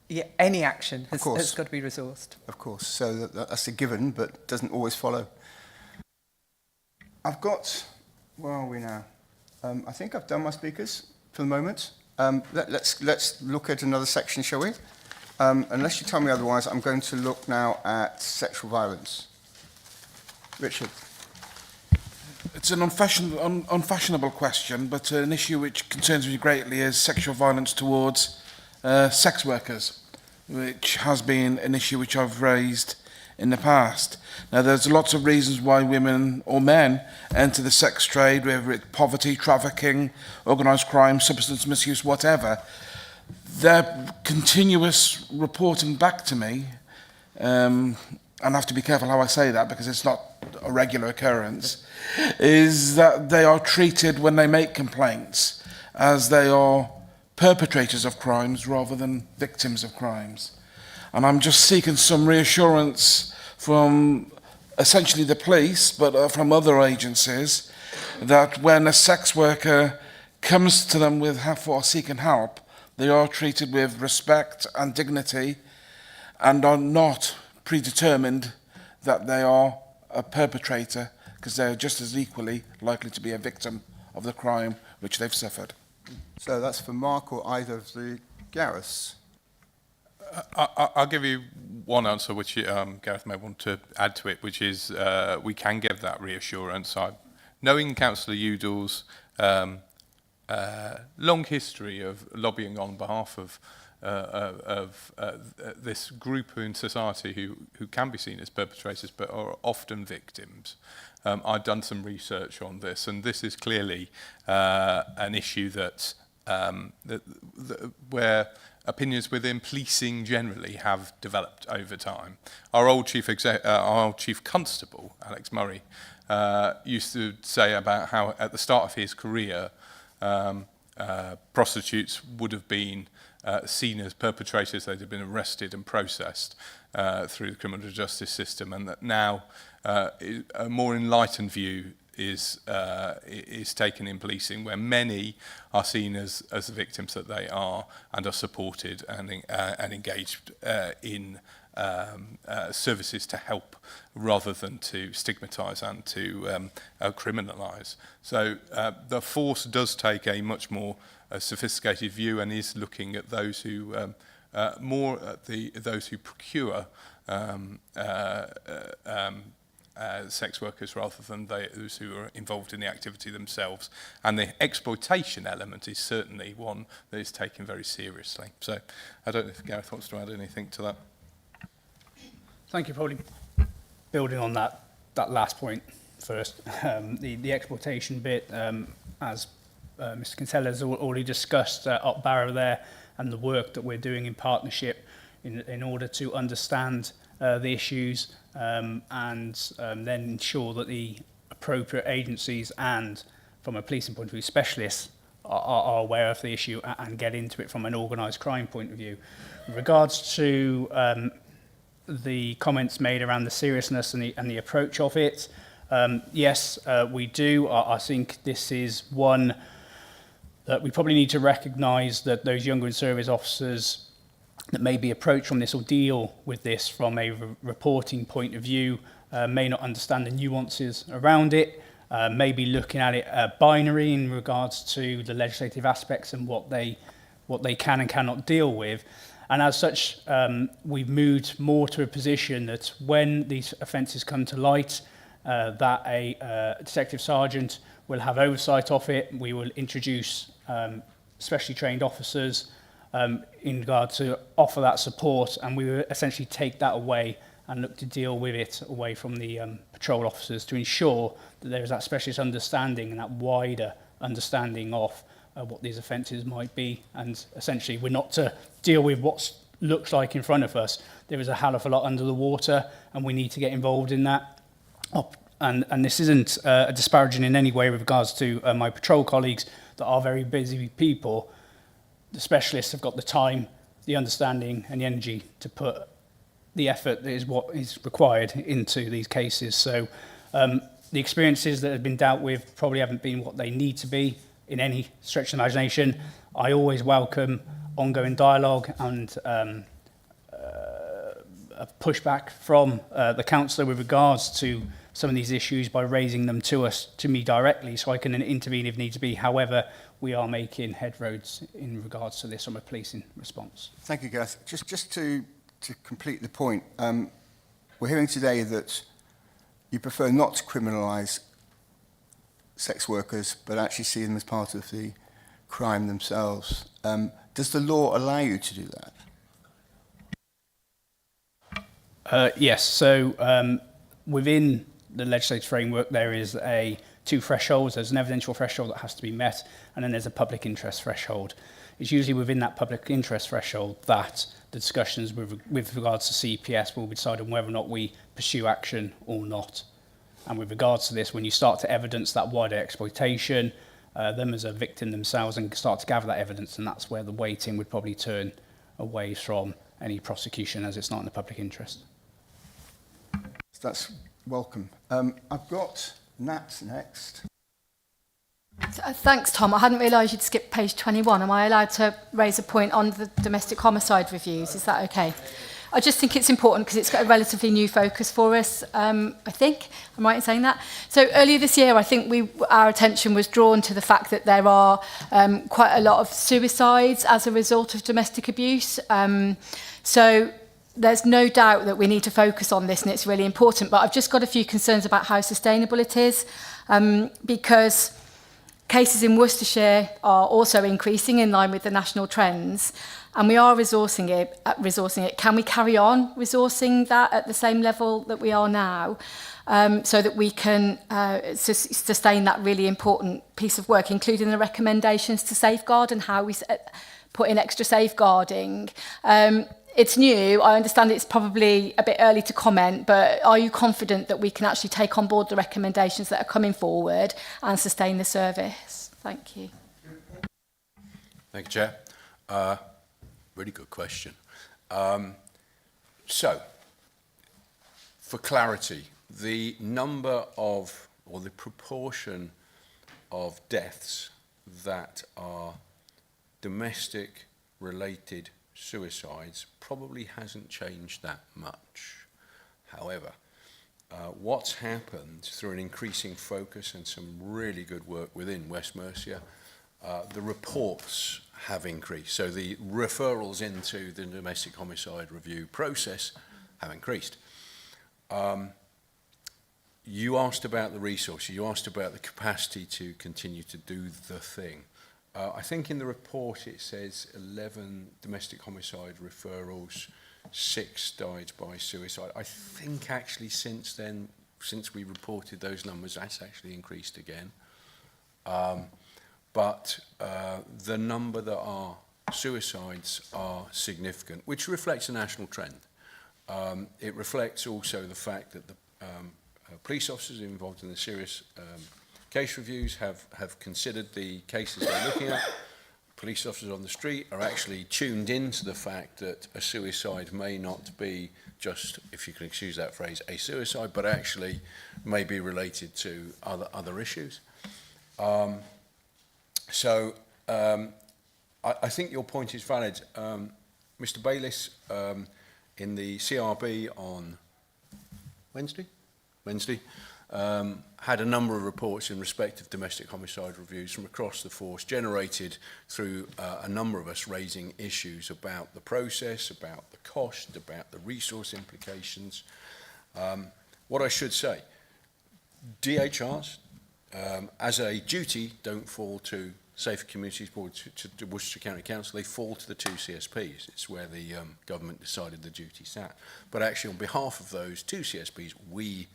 Yeah, any action has got to be resourced. Of course. So that's a given, but doesn't always follow. I've got Where are we now? I think I've done my speakers for the moment. Let's look at another section, shall we? Unless you tell me otherwise, I'm going to look now at sexual violence. Richard. It's an unfashionable question, but an issue which concerns me greatly is sexual violence towards sex workers, which has been an issue which I've raised in the past. Now, there's lots of reasons why women or men enter the sex trade, whether it's poverty, trafficking, organised crime, substance misuse, whatever. Their continuous reporting back to me, and I have to be careful how I say that because it's not a regular occurrence, is that they are treated when they make complaints as they are perpetrators of crimes rather than victims of crimes. And I'm just seeking some reassurance from essentially the police, but from other agencies, that when a sex worker comes to them with for seeking help, they are treated with respect and dignity and are not predetermined that they are a perpetrator, because they are just as equally likely to be a victim of the crime which they've suffered. So that's for Mark or either of the Gareths. I'll give you one answer, which Gareth may want to add to it, which is we can give that reassurance. Knowing Councillor Udall's long history of lobbying on behalf of this group in society who can be seen as perpetrators but are often victims, I've done some research on this, and this is clearly an issue that where opinions within policing generally have developed over time. Our old chief constable, Alex Murray, used to say about how at the start of his career, prostitutes would have been seen as perpetrators. They'd have been arrested and processed through the criminal justice system, and that now a more enlightened view is taken in policing, where many are seen as the victims that they are and are supported and engaged in services to help rather than to stigmatise and to criminalise. So the force does take a much more sophisticated view and is looking at those who more at those who procure sex workers rather than those who are involved in the activity themselves. And the exploitation element is certainly one that is taken very seriously. So I don't know if Gareth wants to add anything to that. Thank you. Probably building on that last point first, the exploitation bit, as Mr. Kinsella has already discussed up Barrow there, and the work that we're doing in partnership in order to understand the issues and then ensure that the appropriate agencies and, from a policing point of view, specialists are aware of the issue and get into it from an organised crime point of view. In regards to the comments made around the seriousness and the approach of it, yes, we do. I think this is one that we probably need to recognise that those younger in service officers that may be approached from this or deal with this from a reporting point of view may not understand the nuances around it, may be looking at it binary in regards to the legislative aspects and what they can and cannot deal with. And as such, we've moved more to a position that when these offences come to light, that a detective sergeant will have oversight of it. We will introduce specially trained officers in regard to offer that support, and we will essentially take that away and look to deal with it away from the patrol officers to ensure that there is that specialist understanding and that wider understanding of what these offences might be. And essentially, we're not to deal with what looks like in front of us. There is a hell of a lot under the water, and we need to get involved in that. And this isn't disparaging in any way with regards to my patrol colleagues that are very busy people. The specialists have got the time, the understanding and the energy to put the effort that is what is required into these cases. So the experiences that have been dealt with probably haven't been what they need to be in any stretch of imagination. I always welcome ongoing dialogue and a pushback from the councillor with regards to some of these issues by raising them to me directly, so I can intervene if needs be. However, we are making headroads in regards to this from a policing response. Thank you, Gareth. Just to complete the point, we're hearing today that you prefer not to criminalise sex workers, but actually see them as part of the crime themselves. Does the law allow you to do that? Yes, so within the legislative framework there is two thresholds. There's an evidential threshold that has to be met, and then there's a public interest threshold. It's usually within that public interest threshold that the discussions with regards to CPS will be decided on whether or not we pursue action or not. And with regards to this, when you start to evidence that wider exploitation, them as a victim themselves, and start to gather that evidence, and that's where the weighting would probably turn away from any prosecution, as it's not in the public interest. That's welcome. I've got Nat next. Thanks, Tom. I hadn't realised you'd skipped page 21. Am I allowed to raise a point on the domestic homicide reviews? Is that okay? I just think it's important because it's got a relatively new focus for us, I think. I'm right in saying that? So earlier this year, I think our attention was drawn to the fact that there are quite a lot of suicides as a result of domestic abuse. So there's no doubt that we need to focus on this, and it's really important. But I've just got a few concerns about how sustainable it is, because cases in Worcestershire are also increasing in line with the national trends, and we are resourcing it. Can we carry on resourcing that at the same level that we are now, so that we can sustain that really important piece of work, including the recommendations to safeguard and how we put in extra safeguarding? It's new. I understand it's probably a bit early to comment, but are you confident that we can actually take on board the recommendations that are coming forward and sustain the service? Thank you. Thank you, Chair. Really good question. So, for clarity, the number of, or the proportion of deaths that are domestic-related suicides probably hasn't changed that much. However, what's happened through an increasing focus and some really good work within West Mercia, the reports have increased. So the referrals into the domestic homicide review process have increased. You asked about the resources, you asked about the capacity to continue to do the thing. I think in the report it says 11 domestic homicide referrals, 6 died by suicide. I think actually since then, since we reported those numbers, that's actually increased again. But the number that are suicides are significant, which reflects a national trend. It reflects also the fact that the police officers involved in the serious case reviews have considered the cases they're looking at. Police officers on the street are actually tuned into the fact that a suicide may not be just, if you can excuse that phrase, a suicide, but actually may be related to other issues. So I think your point is valid. Mr. Bayliss, in the CRB on Wednesday, had a number of reports in respect of domestic homicide reviews from across the force, generated through a number of us raising issues about the process, about the cost, about the resource implications. What I should say, DHRs, as a duty, don't fall to Safer Communities Board, to Worcestershire County Council. They fall to the 2 CSPs. It's where the government decided the duty sat. But actually, on behalf of those 2 CSPs, we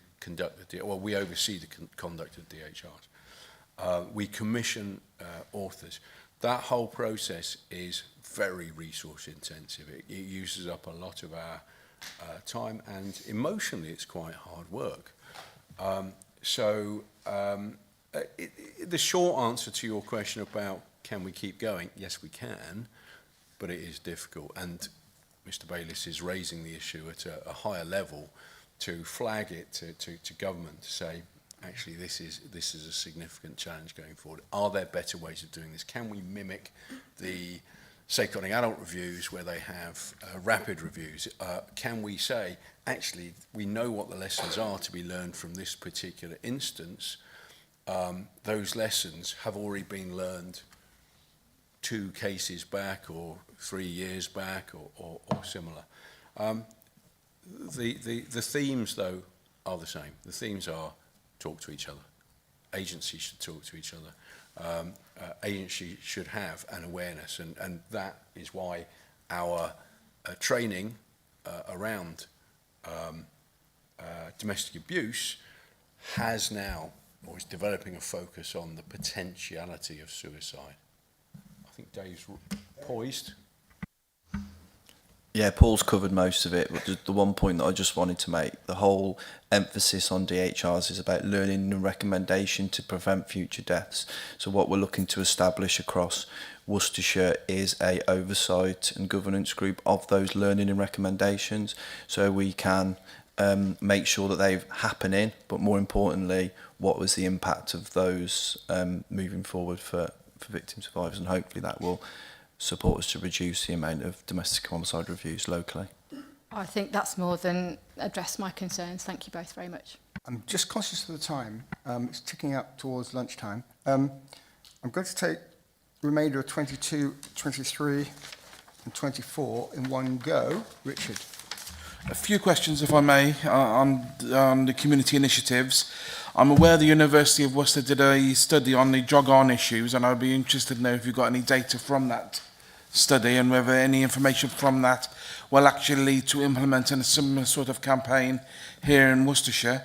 we oversee the conduct of DHRs. We commission authors. That whole process is very resource intensive. It uses up a lot of our time, and emotionally it's quite hard work. The short answer to your question about can we keep going, yes we can, but it is difficult, and Mr. Bayliss is raising the issue at a higher level to flag it to government, to say, actually, this is a significant challenge going forward. Are there better ways of doing this? Can we mimic the safeguarding adult reviews where they have rapid reviews, can we say, actually, we know what the lessons are to be learned from this particular instance. Those lessons have already been learned 2 cases back or 3 years back or similar. The themes, though, are the same. The themes are talk to each other. Agencies should talk to each other. Agencies should have an awareness, and that is why our training around domestic abuse has now, or is developing a focus on the potentiality of suicide. I think Dave's poised. Yeah, Paul's covered most of it, but the one point that I just wanted to make, the whole emphasis on DHRs is about learning and recommendation to prevent future deaths. So what we're looking to establish across Worcestershire is a oversight and governance group of those learning and recommendations, so we can make sure that they're happening, but more importantly, what was the impact of those moving forward for victim survivors, and hopefully that will support us to reduce the amount of domestic homicide reviews locally. I think that's more than addressed my concerns. Thank you both very much. I'm just conscious of the time. It's ticking up towards lunchtime. I'm going to take the remainder of 22, 23 and 24 in one go. Richard. A few questions, if I may, on the community initiatives. I'm aware the University of Worcester did a study on the jog-on issues, and I'd be interested to know if you've got any data from that study and whether any information from that will actually lead to implementing a similar sort of campaign here in Worcestershire.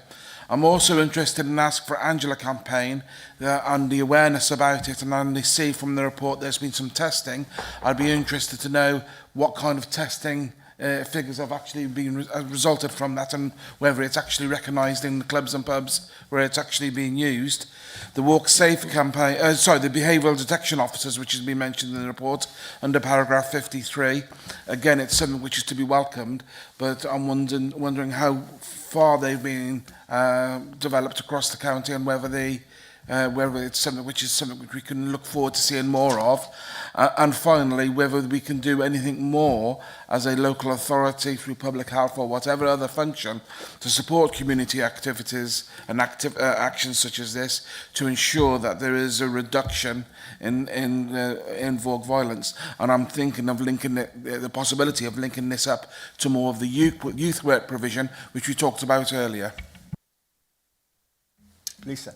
I'm also interested in Ask for Angela campaign and the awareness about it, and I see from the report there's been some testing. I'd be interested to know what kind of testing figures have actually been resulted from that, and whether it's actually recognised in the clubs and pubs where it's actually being used. The Walk Safe campaign, the behavioural detection officers, which has been mentioned in the report under paragraph 53. Again, it's something which is to be welcomed, but I'm wondering how far they've been developed across the county, and whether it's something which we can look forward to seeing more of. And finally, whether we can do anything more as a local authority through public health or whatever other function to support community activities and actions such as this to ensure that there is a reduction in vogue violence. And I'm thinking of linking the possibility of linking this up to more of the youth work provision, which we talked about earlier. Lisa.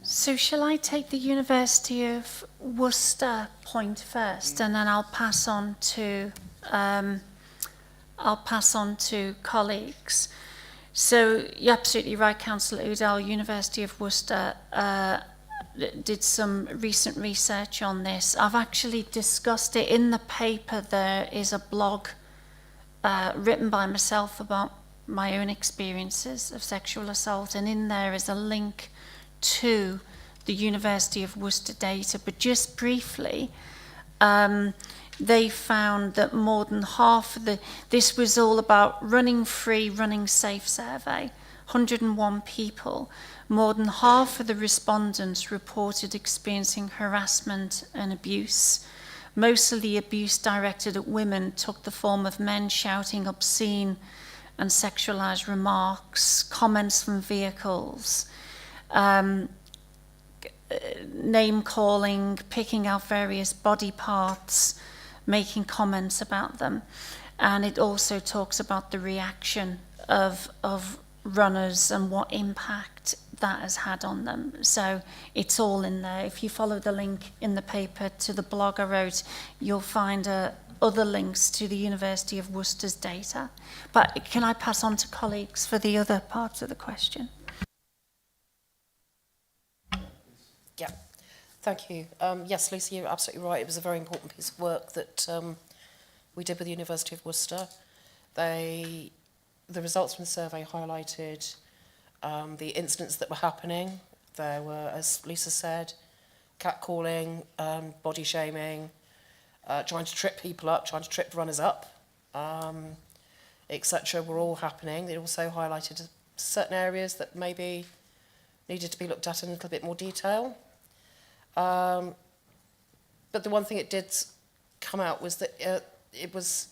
So shall I take the University of Worcester point first, and then I'll pass on to colleagues. So you're absolutely right, Councillor Udall. University of Worcester did some recent research on this. I've actually discussed it in the paper. There is a blog written by myself about my own experiences of sexual assault, and in there is a link to the University of Worcester data. But just briefly, they found that more than half of this was all about running free, running safe survey, 101 people. More than half of the respondents reported experiencing harassment and abuse. Most of the abuse directed at women took the form of men shouting obscene and sexualized remarks, comments from vehicles, name calling, picking out various body parts, making comments about them. And it also talks about the reaction of runners and what impact that has had on them. So it's all in there. If you follow the link in the paper to the blog I wrote, you'll find other links to the University of Worcester's data. But can I pass on to colleagues for the other parts of the question? Yeah, thank you. Yes, Lucy, you're absolutely right. It was a very important piece of work that we did with the University of Worcester. The results from the survey highlighted the incidents that were happening. There were, as Lisa said, catcalling, body shaming, trying to trip people up, trying to trip runners up, etc. were all happening. They also highlighted certain areas that maybe needed to be looked at in a little bit more detail. But the one thing it did come out was that it was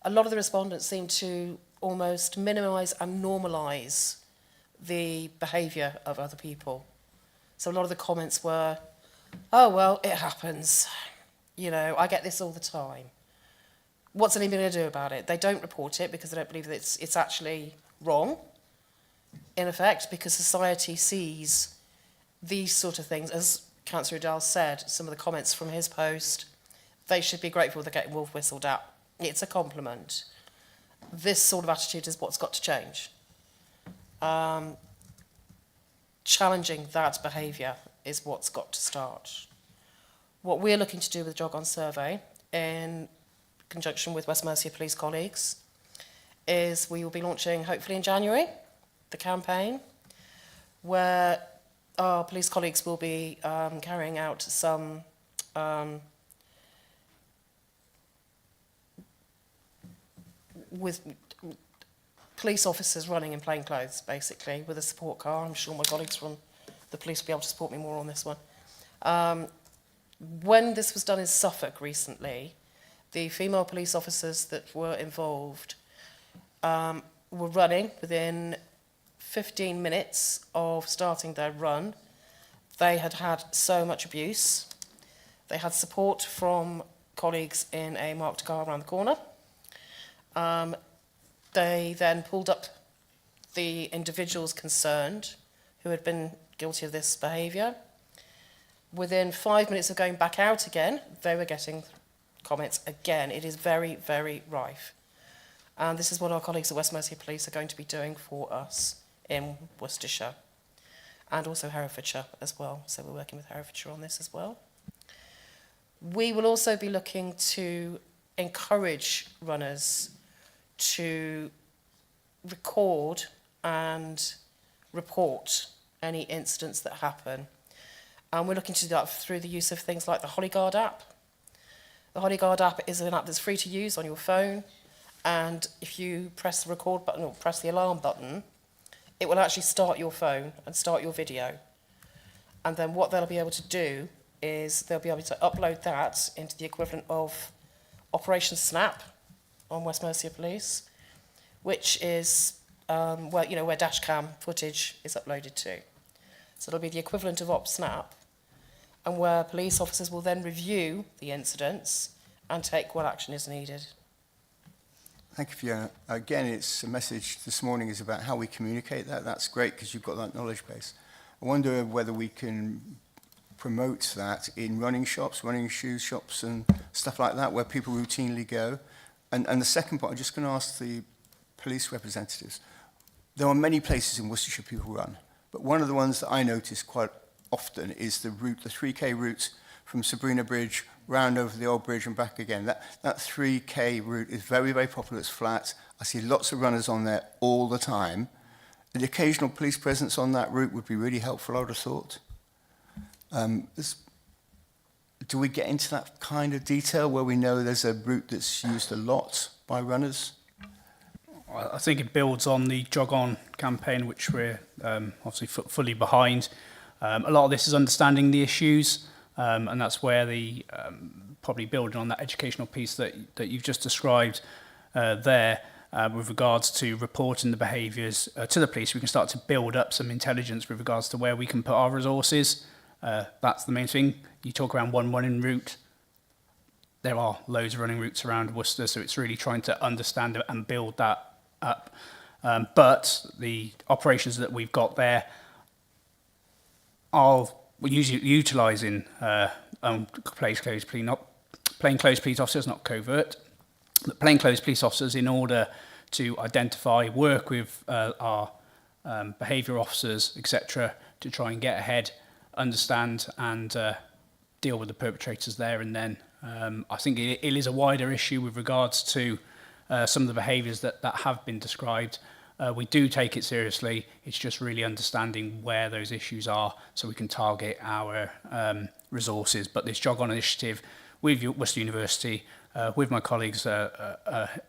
a lot of the respondents seemed to almost minimise and normalise the behaviour of other people. So a lot of the comments were, oh, well, it happens. You know, I get this all the time. What's anybody going to do about it? They don't report it because they don't believe that it's actually wrong, in effect, because society sees these sort of things. As Councillor Udall said, some of the comments from his post, they should be grateful they're getting wolf whistled at. It's a compliment. This sort of attitude is what's got to change. Challenging that behaviour is what's got to start. What we're looking to do with the Jog On survey, in conjunction with West Mercia Police colleagues, is we will be launching, hopefully in January, the campaign, where our police colleagues will be carrying out some with police officers running in plain clothes, basically, with a support car. I'm sure my colleagues from the police will be able to support me more on this one. When this was done in Suffolk recently, the female police officers that were involved were running within 15 minutes of starting their run. They had had so much abuse. They had support from colleagues in a marked car around the corner. They then pulled up the individuals concerned who had been guilty of this behaviour. Within 5 minutes of going back out again, they were getting comments again. It is very, very rife. And this is what our colleagues at West Mercia Police are going to be doing for us in Worcestershire and also Herefordshire as well. So we're working with Herefordshire on this as well. We will also be looking to encourage runners to record and report any incidents that happen. And we're looking to do that through the use of things like the Hollyguard app. The Hollyguard app is an app that's free to use on your phone, and if you press the record button or press the alarm button, it will actually start your phone and start your video. And then what they'll be able to do is they'll be able to upload that into the equivalent of Operation Snap on West Mercia Police, which is where dash cam footage is uploaded to. So it'll be the equivalent of Op Snap, and where police officers will then review the incidents and take what action is needed. Thank you, Fiona. Again, it's a message this morning is about how we communicate that. That's great because you've got that knowledge base. I wonder whether we can promote that in running shops, running shoe shops and stuff like that, where people routinely go. And the second part, I'm just going to ask the police representatives. There are many places in Worcestershire people run, but one of the ones that I notice quite often is the route, the 3K route from Sabrina Bridge round over the old bridge and back again. That 3K route is very, very popular. It's flat. I see lots of runners on there all the time. The occasional police presence on that route would be really helpful, I would have thought. Do we get into that kind of detail where we know there's a route that's used a lot by runners? I think it builds on the Jog On campaign, which we're obviously fully behind. A lot of this is understanding the issues, and that's where the probably building on that educational piece that you've just described there, with regards to reporting the behaviours to the police. We can start to build up some intelligence with regards to where we can put our resources. That's the main thing. You talk around one running route. There are loads of running routes around Worcester, so it's really trying to understand and build that up. But the operations that we've got there are utilising plainclothes police officers, not covert, but plainclothes police officers in order to identify, work with our behaviour officers, etc., to try and get ahead, understand and deal with the perpetrators there and then. I think it is a wider issue with regards to some of the behaviours that have been described. We do take it seriously. It's just really understanding where those issues are so we can target our resources. But this Jog On initiative with Worcester University, with my colleagues that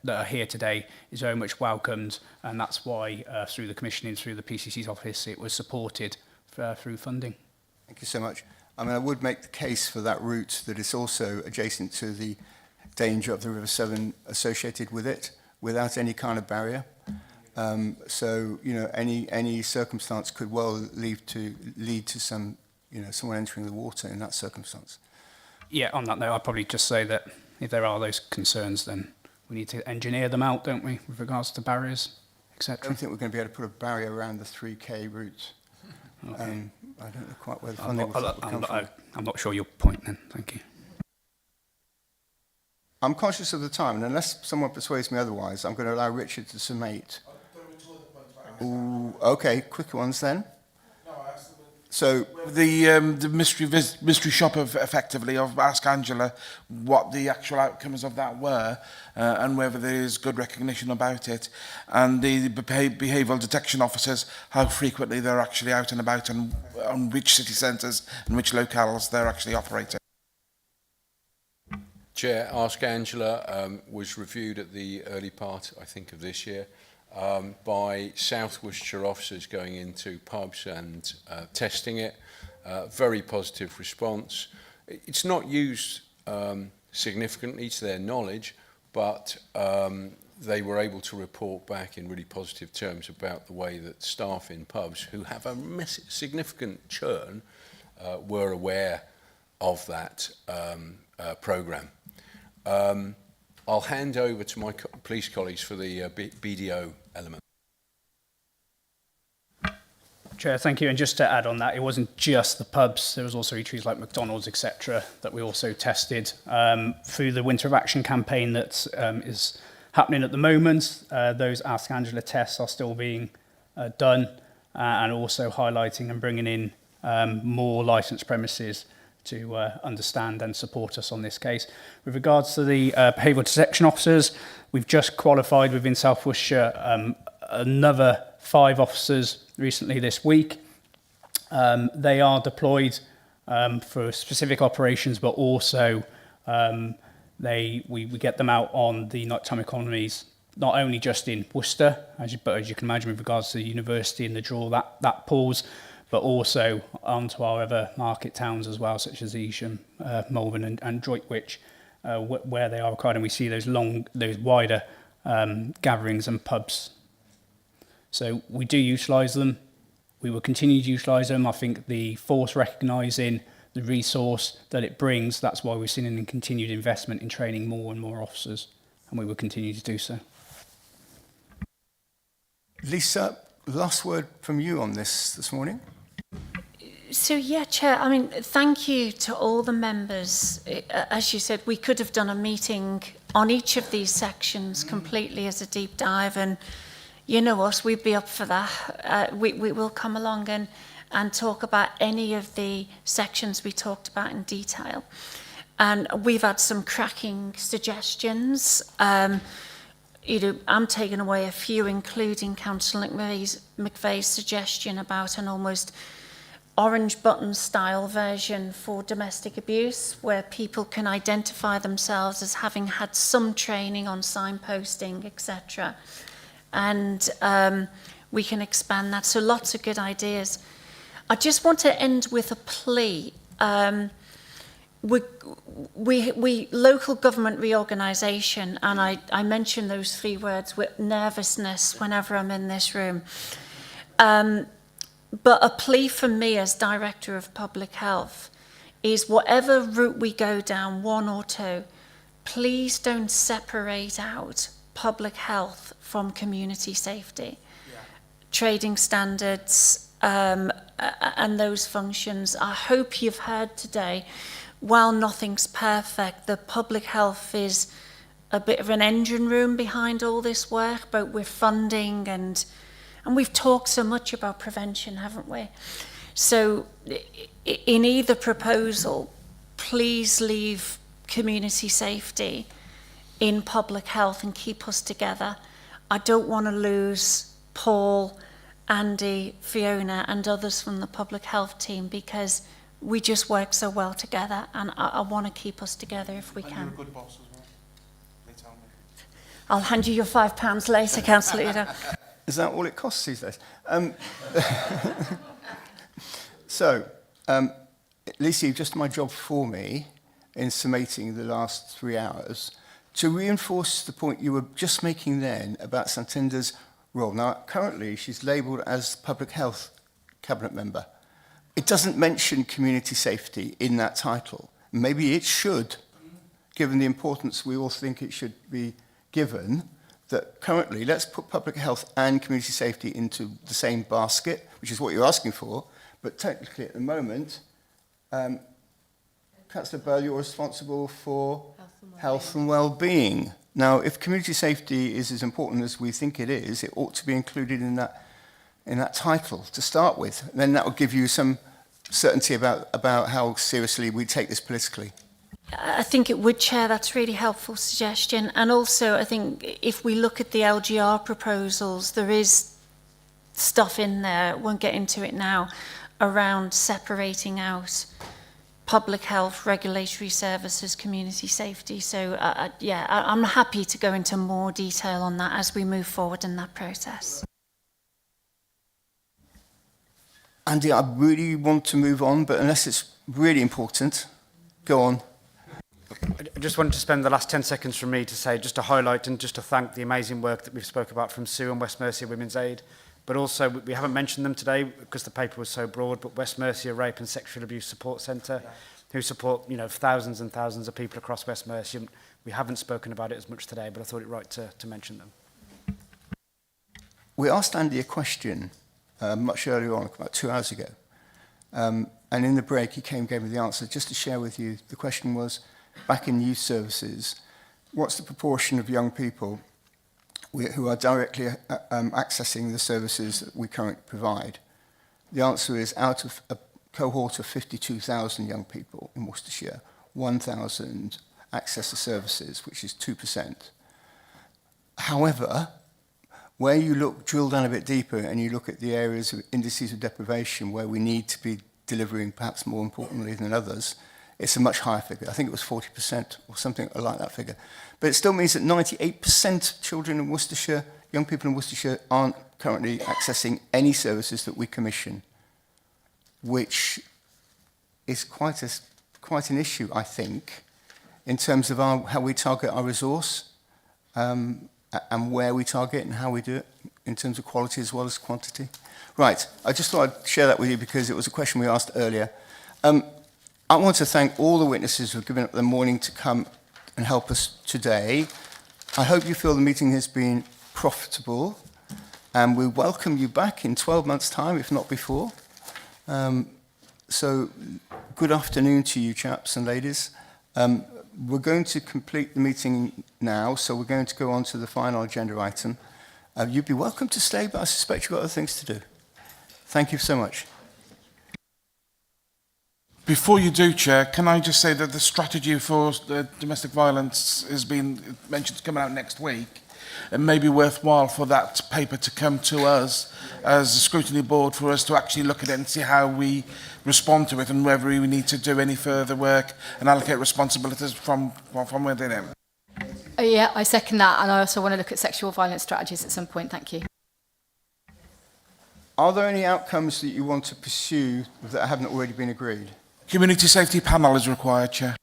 are here today, is very much welcomed, and that's why through the commissioning, through the PCC's office, it was supported through funding. Thank you so much. I mean, I would make the case for that route that it's also adjacent to the danger of the River Severn associated with it without any kind of barrier. So, you know, any circumstance could well lead to some, you know, someone entering the water in that circumstance. Yeah, on that note, I'd probably just say that if there are those concerns, then we need to engineer them out, don't we, with regards to barriers, I etc. don't think we're going to be able to put a barrier around the 3K route. Okay. I don't know quite where the funding will come from. I'm not sure your point then. Thank you. I'm conscious of the time, and unless someone persuades me otherwise, I'm going to allow Richard to summate. Ooh, okay, quicker ones then. So The mystery shop of effectively of ask Angela what the actual outcomes of that were and whether there is good recognition about it, and the behavioural detection officers, how frequently they're actually out and about and on which city centres and which locales they're actually operating. Chair, Ask Angela was reviewed at the early part, I think, of this year by South Worcestershire officers going into pubs and testing it. Very positive response. It's not used significantly to their knowledge, but they were able to report back in really positive terms about the way that staff in pubs who have a significant churn were aware of that programme. I'll hand over to my police colleagues for the BDO element. Chair, thank you. And just to add on that, it wasn't just the pubs. There was also eateries like McDonald's, etc., that we also tested through the Winter of Action campaign that is happening at the moment. Those Ask Angela tests are still being done, and also highlighting and bringing in more licensed premises to understand and support us on this case. With regards to the behavioural detection officers, we've just qualified within South Worcestershire another 5 officers recently this week. They are deployed for specific operations, but also we get them out on the nighttime economies, not only just in Worcester, but as you can imagine with regards to the university and the draw that pulls, but also onto our other market towns as well, such as Evesham, Malvern and Droitwich, where they are required, and we see those wider gatherings and pubs. So we do utilise them. We will continue to utilise them. I think the force recognising the resource that it brings, that's why we've seen a continued investment in training more and more officers, and we will continue to do so. Lisa, last word from you on this morning. So, yeah, Chair, I mean, thank you to all the members. As you said, we could have done a meeting on each of these sections completely as a deep dive, and you know us, we'd be up for that. We will come along and talk about any of the sections we talked about in detail. And we've had some cracking suggestions. You know, I'm taking away a few, including Councillor McVeigh's suggestion about an almost orange button style version for domestic abuse, where people can identify themselves as having had some training on signposting, etc. And we can expand that. So lots of good ideas. I just want to end with a plea. We local government reorganisation, and I mention those 3 words with nervousness whenever I'm in this room. But a plea from me as Director of Public Health is whatever route we go down, 1 or 2, please don't separate out public health from community safety. Yeah. Trading standards and those functions. I hope you've heard today, while nothing's perfect, the public health is a bit of an engine room behind all this work, but we're funding and we've talked so much about prevention, haven't we? So in either proposal, please leave community safety in public health and keep us together. I don't want to lose Paul, Andy, Fiona and others from the public health team, because we just work so well together, and I want to keep us together if we can. You're a good boss as well, they tell me. I'll hand you your £5 later, Councillor Udo. Is that all it costs these days? So, Lisa, you've just done my job for me in summating the last 3 hours. to reinforce the point you were just making then about Santinder's role. Now, currently, she's labelled as public health cabinet member. It doesn't mention community safety in that title. Maybe it should, given the importance we all think it should be given, that currently, let's put public health and community safety into the same basket, which is what you're asking for, but technically at the moment, Councillor Bell, you're responsible for health and well-being. Now, if community safety is as important as we think it is, it ought to be included in that title to start with. Then that will give you some certainty about how seriously we take this politically. I think it would, Chair. That's a really helpful suggestion. And also, I think if we look at the LGR proposals, there is stuff in there, won't get into it now, around separating out public health, regulatory services, community safety. So, yeah, I'm happy to go into more detail on that as we move forward in that process. Andy, I really want to move on, but unless it's really important, go on. I just wanted to spend the last 10 seconds from me to say, just to highlight and just to thank the amazing work that we've spoke about from Sue and West Mercia Women's Aid. But also, we haven't mentioned them today because the paper was so broad, but West Mercia Rape and Sexual Abuse Support Centre, who support, you know, thousands and thousands of people across West Mercia. We haven't spoken about it as much today, but I thought it right to mention them. We asked Andy a question much earlier on, about 2 hours ago. And in the break, he gave me the answer. Just to share with you, the question was, back in youth services, what's the proportion of young people who are directly accessing the services that we currently provide? The answer is, out of a cohort of 52,000 young people in Worcestershire, 1,000 access the services, which is 2%. However, where you drill down a bit deeper and you look at the areas of indices of deprivation where we need to be delivering perhaps more importantly than others, it's a much higher figure. I think it was 40% or something like that figure. But it still means that 98% of children in Worcestershire, young people in Worcestershire, aren't currently accessing any services that we commission, which is quite an issue, I think, in terms of how we target our resource, and where we target and how we do it in terms of quality as well as quantity. Right, I just thought I'd share that with you because it was a question we asked earlier. I want to thank all the witnesses who have given up their morning to come and help us today. I hope you feel the meeting has been profitable, and we welcome you back in 12 months' time, if not before. So good afternoon to you chaps and ladies. We're going to complete the meeting now, so we're going to go on to the final agenda item. You'd be welcome to stay, but I suspect you've got other things to do. Thank you so much. Before you do, Chair, can I just say that the strategy for domestic violence has been mentioned to come out next week. It may be worthwhile for that paper to come to us as a scrutiny board for us to actually look at it and see how we respond to it and whether we need to do any further work and allocate responsibilities from within it. Yeah, I second that, and I also want to look at sexual violence strategies at some point. Thank you. Are there any outcomes that you want to pursue that haven't already been agreed? Community safety panel is required, Chair.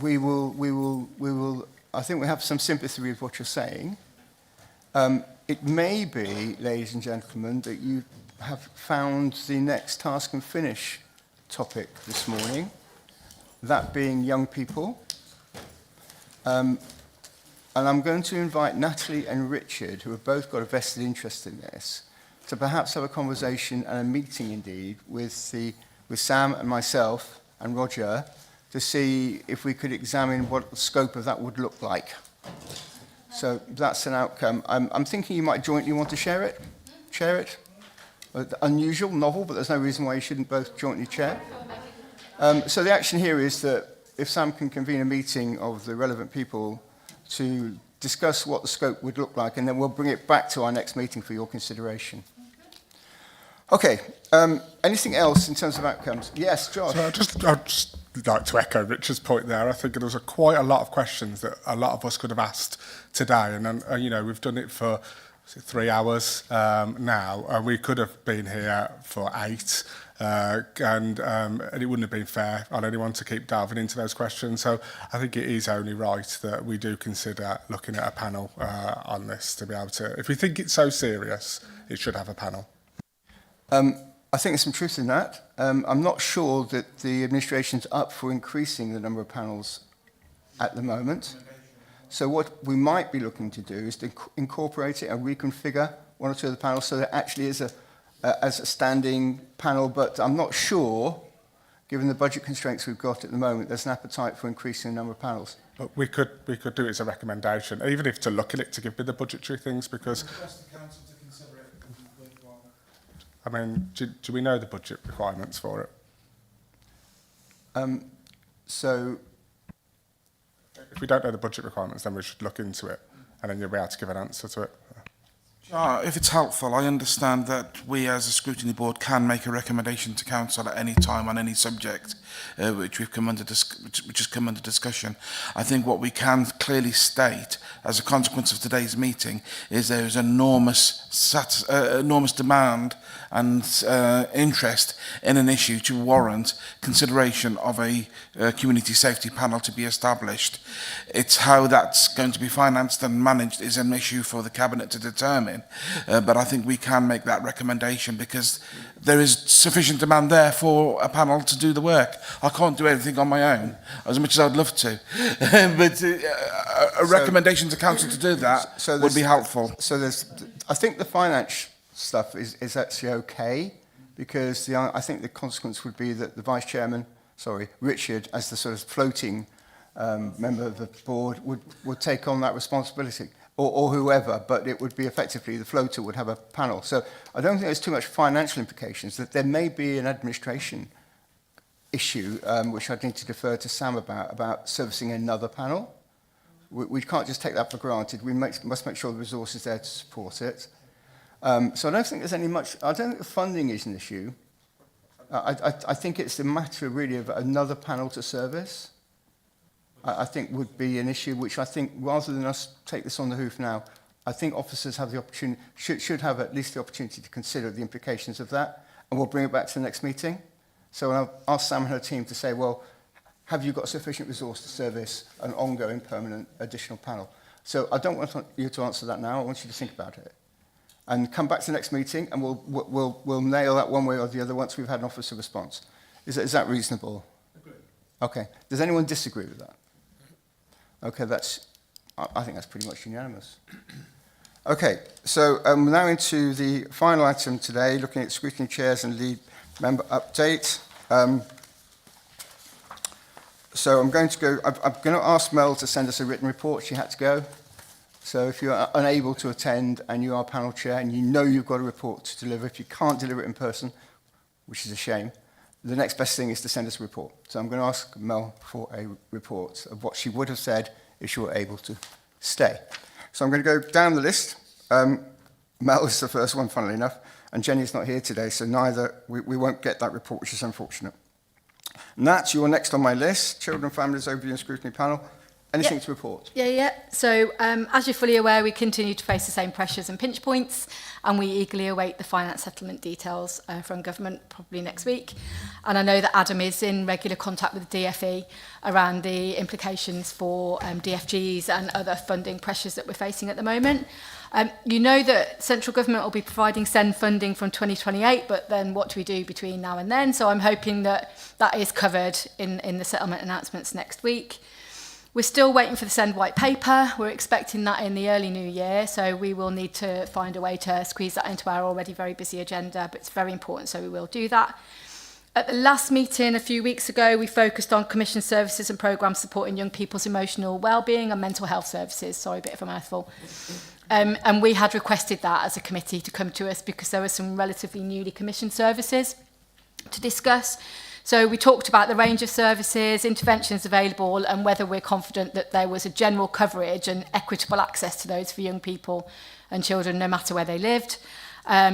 We will, I think we have some sympathy with what you're saying. It may be, ladies and gentlemen, that you have found the next task and finish topic this morning, that being young people. And I'm going to invite Natalie and Richard, who have both got a vested interest in this, to perhaps have a conversation and a meeting indeed with Sam and myself and Roger to see if we could examine what the scope of that would look like. So that's an outcome. I'm thinking you might jointly want to share it. Unusual, novel, but there's no reason why you shouldn't both jointly chair. So the action here is that if Sam can convene a meeting of the relevant people to discuss what the scope would look like, and then we'll bring it back to our next meeting for your consideration. Okay, anything else in terms of outcomes? Yes, Josh. So I'd just like to echo Richard's point there. I think there was quite a lot of questions that a lot of us could have asked today, and you know, we've done it for 3 hours now, and we could have been here for 8. And it wouldn't have been fair on anyone to keep delving into those questions. So I think it is only right that we do consider looking at a panel on this to be able to, if we think it's so serious, it should have a panel. I think there's some truth in that. I'm not sure that the administration's up for increasing the number of panels at the moment. So what we might be looking to do is to incorporate it and reconfigure one or two of the panels so that it actually is as a standing panel, but I'm not sure, given the budget constraints we've got at the moment, there's an appetite for increasing the number of panels. But we could do it as a recommendation, even if to look at it to give me the budgetary things, because I mean, do we know the budget requirements for it? So if we don't know the budget requirements, then we should look into it, and then you'll be able to give an answer to it. If it's helpful, I understand that we as a scrutiny board can make a recommendation to council at any time on any subject which has come under discussion. I think what we can clearly state as a consequence of today's meeting is there is enormous demand and interest in an issue to warrant consideration of a community safety panel to be established. It's how that's going to be financed and managed is an issue for the Cabinet to determine. But I think we can make that recommendation because there is sufficient demand there for a panel to do the work. I can't do everything on my own, as much as I'd love to. But a recommendation to council to do that would be helpful. So I think the finance stuff is actually okay, because I think the consequence would be that the Vice Chairman, Richard, as the sort of floating member of the board, would take on that responsibility. Or whoever, but it would be effectively the floater would have a panel. So I don't think there's too much financial implications. That there may be an administration issue, which I'd need to defer to Sam about servicing another panel. We can't just take that for granted. We must make sure the resource is there to support it. So I don't think there's I don't think the funding is an issue. I think it's a matter really of another panel to service. I think would be an issue which I think, rather than us take this on the hoof now, I think officers have the opportunity, should have at least the opportunity to consider the implications of that, and we'll bring it back to the next meeting. So I'll ask Sam and her team to say, well, have you got sufficient resource to service an ongoing permanent additional panel? So I don't want you to answer that now. I want you to think about it. And come back to the next meeting, and we'll nail that one way or the other once we've had an officer response. Is that reasonable? Agreed. Okay. Does anyone disagree with that? Okay, I think that's pretty much unanimous. Okay, so now into the final item today, looking at scrutiny chairs and lead member update. So I'm going to ask Mel to send us a written report. She had to go. So if you're unable to attend and you are panel chair and you know you've got a report to deliver, if you can't deliver it in person, which is a shame, the next best thing is to send us a report. So I'm going to ask Mel for a report of what she would have said if she were able to stay. So I'm going to go down the list. Mel is the first one, funnily enough, and Jenny's not here today, so we won't get that report, which is unfortunate. Nat, you're next on my list. Children, Families, Overview and Scrutiny Panel. Anything to report? Yeah. So as you're fully aware, we continue to face the same pressures and pinch points, and we eagerly await the finance settlement details from government probably next week. And I know that Adam is in regular contact with the DFE around the implications for DFGs and other funding pressures that we're facing at the moment. You know that central government will be providing SEND funding from 2028, but then what do we do between now and then? So I'm hoping that is covered in the settlement announcements next week. We're still waiting for the SEND white paper. We're expecting that in the early new year, so we will need to find a way to squeeze that into our already very busy agenda, but it's very important, so we will do that. At the last meeting a few weeks ago, we focused on commission services and programmes supporting young people's emotional well-being and mental health services. Sorry, a bit of a mouthful. And we had requested that as a committee to come to us because there were some relatively newly commissioned services to discuss. So we talked about the range of services, interventions available, and whether we're confident that there was a general coverage and equitable access to those for young people and children, no matter where they lived.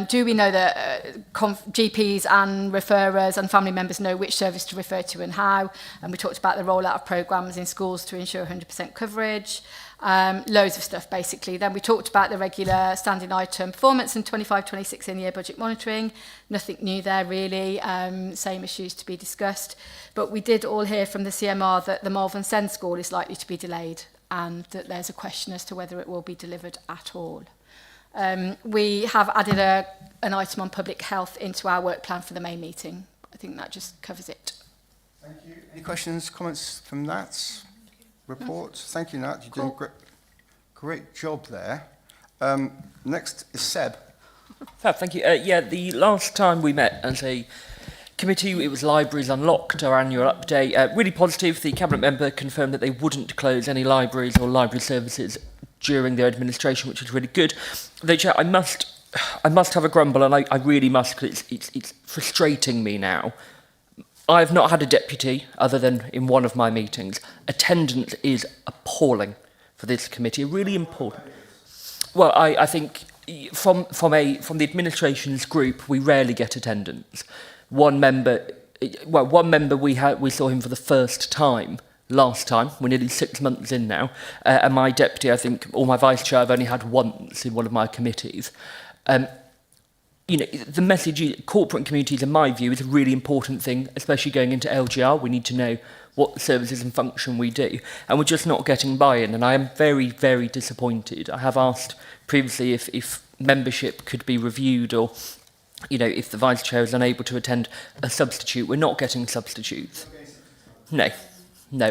Do we know that GPs and referrers and family members know which service to refer to and how? And we talked about the rollout of programmes in schools to ensure 100% coverage. Loads of stuff, basically. Then we talked about the regular standing item performance and 25-26 in-year budget monitoring. Nothing new there, really. Same issues to be discussed. But we did all hear from the CMR that the Malvern Send School is likely to be delayed and that there's a question as to whether it will be delivered at all. We have added an item on public health into our work plan for the May meeting. I think that just covers it. Thank you. Any questions, comments from Nat's report? Thank you, Nat. You're doing a great job there. Next is Seb. Fab, thank you. Yeah, the last time we met as a committee, it was Libraries Unlocked, our annual update. Really positive. The Cabinet member confirmed that they wouldn't close any libraries or library services during their administration, which is really good. Though, Chair, I must have a grumble, and I really must, because it's frustrating me now. I've not had a deputy, other than in one of my meetings. Attendance is appalling for this committee, really important. Well, I think from the administration's group, we rarely get attendance. One member we saw him for the first time last time. We're nearly 6 months in now, and my deputy, I think, or my vice chair, I've only had once in one of my committees. You know, the message, corporate communities, in my view, is a really important thing, especially going into LGR. We need to know what services and function we do, and we're just not getting buy-in, and I am very, very disappointed. I have asked previously if membership could be reviewed, or, you know, if the vice chair is unable to attend, a substitute. We're not getting substitutes. No,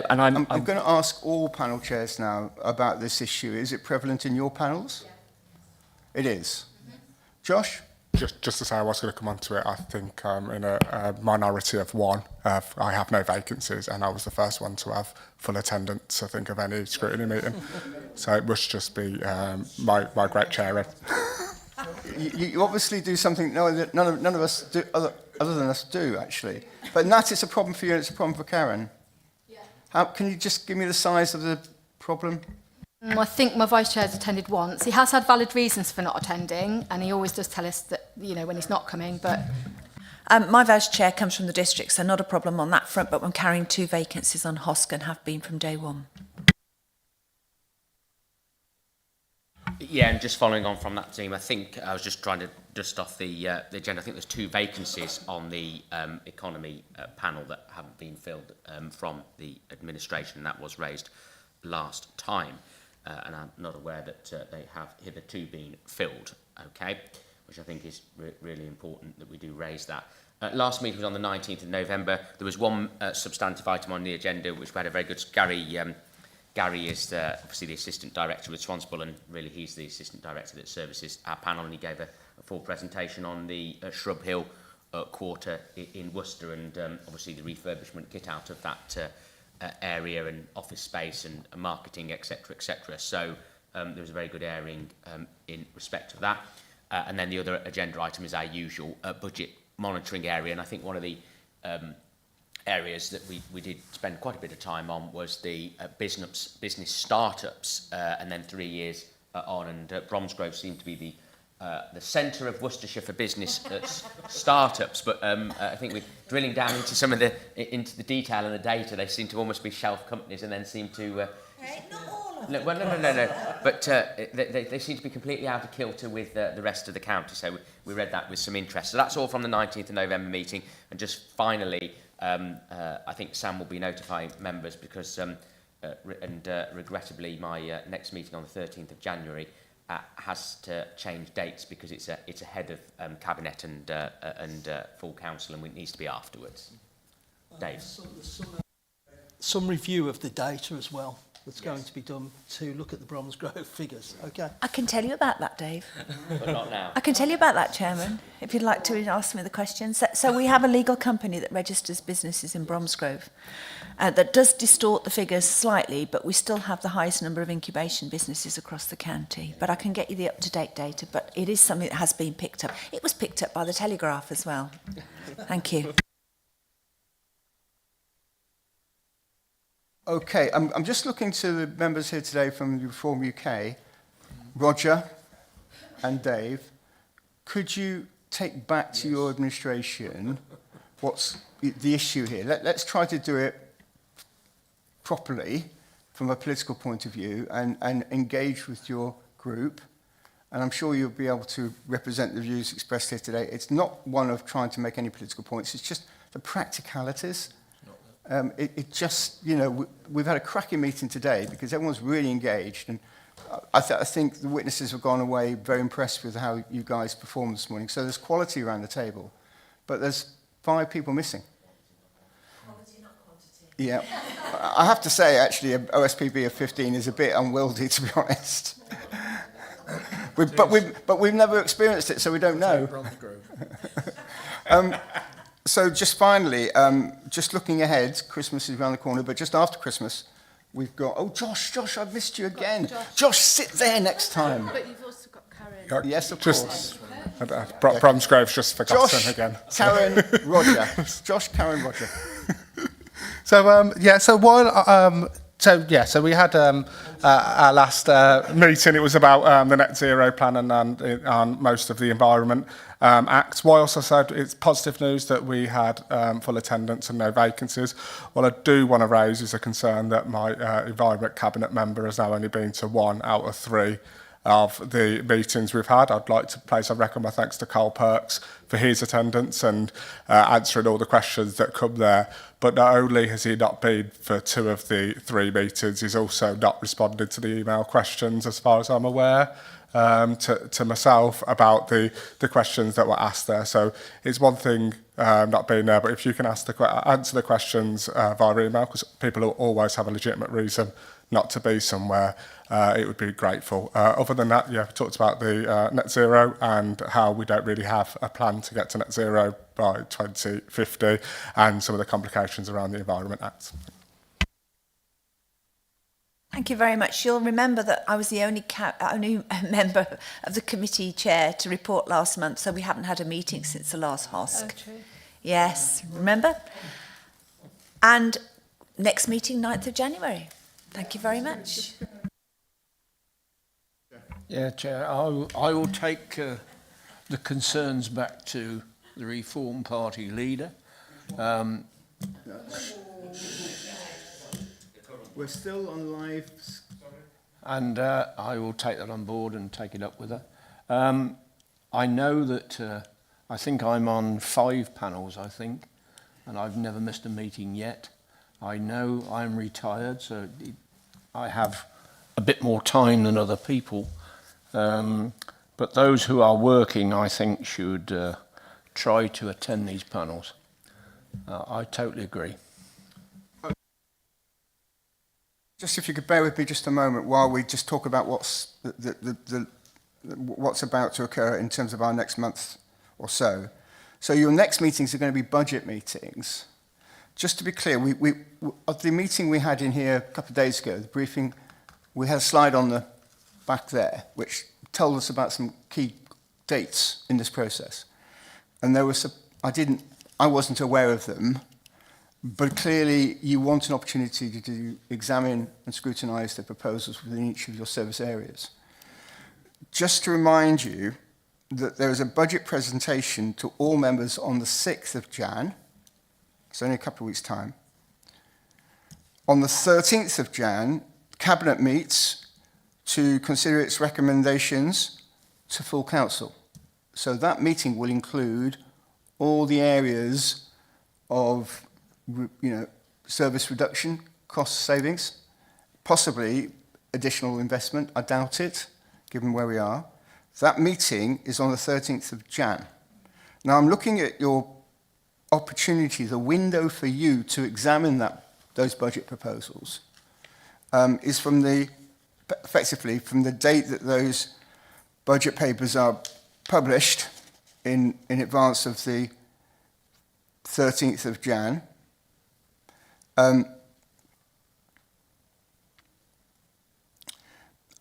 and I'm going to ask all panel chairs now about this issue. Is it prevalent in your panels? Yeah. It is. Mm-hmm. Josh? Just to say, I was going to come on to it. I think in a minority of one, I have no vacancies, and I was the first one to have full attendance, I think, of any scrutiny meeting. So it must just be my great chairing. You obviously do something none of us do, other than us do, actually. But Nat, it's a problem for you, and it's a problem for Karen. Yeah. Can you just give me the size of the problem? I think my vice chair's attended once. He has had valid reasons for not attending, and he always does tell us that, you know, when he's not coming, but... My vice chair comes from the district, so not a problem on that front, but I'm carrying 2 vacancies on HOSC and have been from day one. Yeah, and just following on from that theme, I think I was just trying to dust off the agenda. I think there's 2 vacancies on the economy panel that haven't been filled from the administration, and that was raised last time. And I'm not aware that they have hitherto been filled, okay, which I think is really important that we do raise that. Last meeting was on the 19th of November. There was one substantive item on the agenda which we had a very good... Gary is obviously the Assistant Director responsible, and really he's the Assistant Director that services our panel, and he gave a full presentation on the Shrub Hill quarter in Worcester, and obviously the refurbishment kit out of that area and office space and marketing, etc., etc. So there was a very good airing in respect of that. And then the other agenda item is our usual budget monitoring area. And I think one of the areas that we did spend quite a bit of time on was the business startups. And then 3 years on, and Bromsgrove seemed to be the centre of Worcestershire for business startups, but I think we're drilling down into some of into the detail and the data. They seem to almost be shelf companies, and then seem to not all of them. No. But they seem to be completely out of kilter with the rest of the county. So we read that with some interest. So that's all from the 19th of November meeting. And just finally, I think Sam will be notifying members because, regrettably, my next meeting on the 13th of January. Has to change dates because it's ahead of cabinet and full council, and it needs to be afterwards. Dave, some review of the data as well that's going to be done to look at the Bromsgrove figures. Okay. I can tell you about that, Dave. But not now. I can tell you about that, Chairman, if you'd like to ask me the questions. So we have a legal company that registers businesses in Bromsgrove that does distort the figures slightly, but we still have the highest number of incubation businesses across the county. But I can get you the up-to-date data, but it is something that has been picked up. It was picked up by the Telegraph as well. Thank you. Okay, I'm just looking to the members here today from Reform UK, Roger and Dave. could you take back to your administration what's the issue here? Let's try to do it properly from a political point of view and engage with your group. And I'm sure you'll be able to represent the views expressed here today. It's not one of trying to make any political points. It's just the practicalities. It just, you know, we've had a cracking meeting today because everyone's really engaged. And I think the witnesses have gone away very impressed with how you guys performed this morning. So there's quality around the table. But there's 5 people missing. Quality, not quantity. Yeah. I have to say, actually, an OSPB of 15 is a bit unwieldy, to be honest. But we've never experienced it, so we don't know. So just finally, just looking ahead, Christmas is around the corner, but just after Christmas, we've got... Oh, Josh, I've missed you again. Josh, sit there next time. But you've also got Karen. Yes, of course. Bromsgrove's just forgotten Josh, again. Karen, Roger. Josh, Karen, Roger. So we had our last meeting. It was about the net zero plan and most of the Environment Act. Whilst I said it's positive news that we had full attendance and no vacancies, what I do want to raise is a concern that my Environment Cabinet member has now only been to 1 out of 3 of the meetings we've had. I'd like to place a record my thanks to Carl Perks for his attendance and answering all the questions that come there. But not only has he not been for 2 of the 3 meetings, he's also not responded to the email questions, as far as I'm aware, to myself about the questions that were asked there. So it's one thing not being there, but if you can answer the questions via email, because people always have a legitimate reason not to be somewhere, it would be grateful. Other than that, yeah, we talked about the net zero and how we don't really have a plan to get to net zero by 2050 and some of the complications around the Environment Act. Thank you very much. You'll remember that I was the only member of the committee chair to report last month, so we haven't had a meeting since the last HOSC. Oh, true. Yes, remember? And next meeting, 9th of January. Thank you very much. Yeah, Chair, I will take the concerns back to the Reform Party leader. We're still on live. And I will take that on board and take it up with her. I know that I think I'm on 5 panels, I think, and I've never missed a meeting yet. I know I'm retired, so I have a bit more time than other people. But those who are working, I think, should try to attend these panels. I totally agree. Just if you could bear with me just a moment while we just talk about what's what's about to occur in terms of our next month or so. So your next meetings are going to be budget meetings. Just to be clear, we at the meeting we had in here a couple of days ago, the briefing, we had a slide on the back there which told us about some key dates in this process. And there was I wasn't aware of them. But clearly, you want an opportunity to examine and scrutinise the proposals within each of your service areas. Just to remind you that there is a budget presentation to all members on the 6th of Jan. It's only a couple of weeks' time. On the 13th of Jan, Cabinet meets to consider its recommendations to full council. So that meeting will include all the areas of service reduction, cost savings, possibly additional investment. I doubt it, given where we are. That meeting is on the 13th of Jan. Now, I'm looking at your opportunity, the window for you to examine those budget proposals is effectively from the date that those budget papers are published in advance of the 13th of Jan.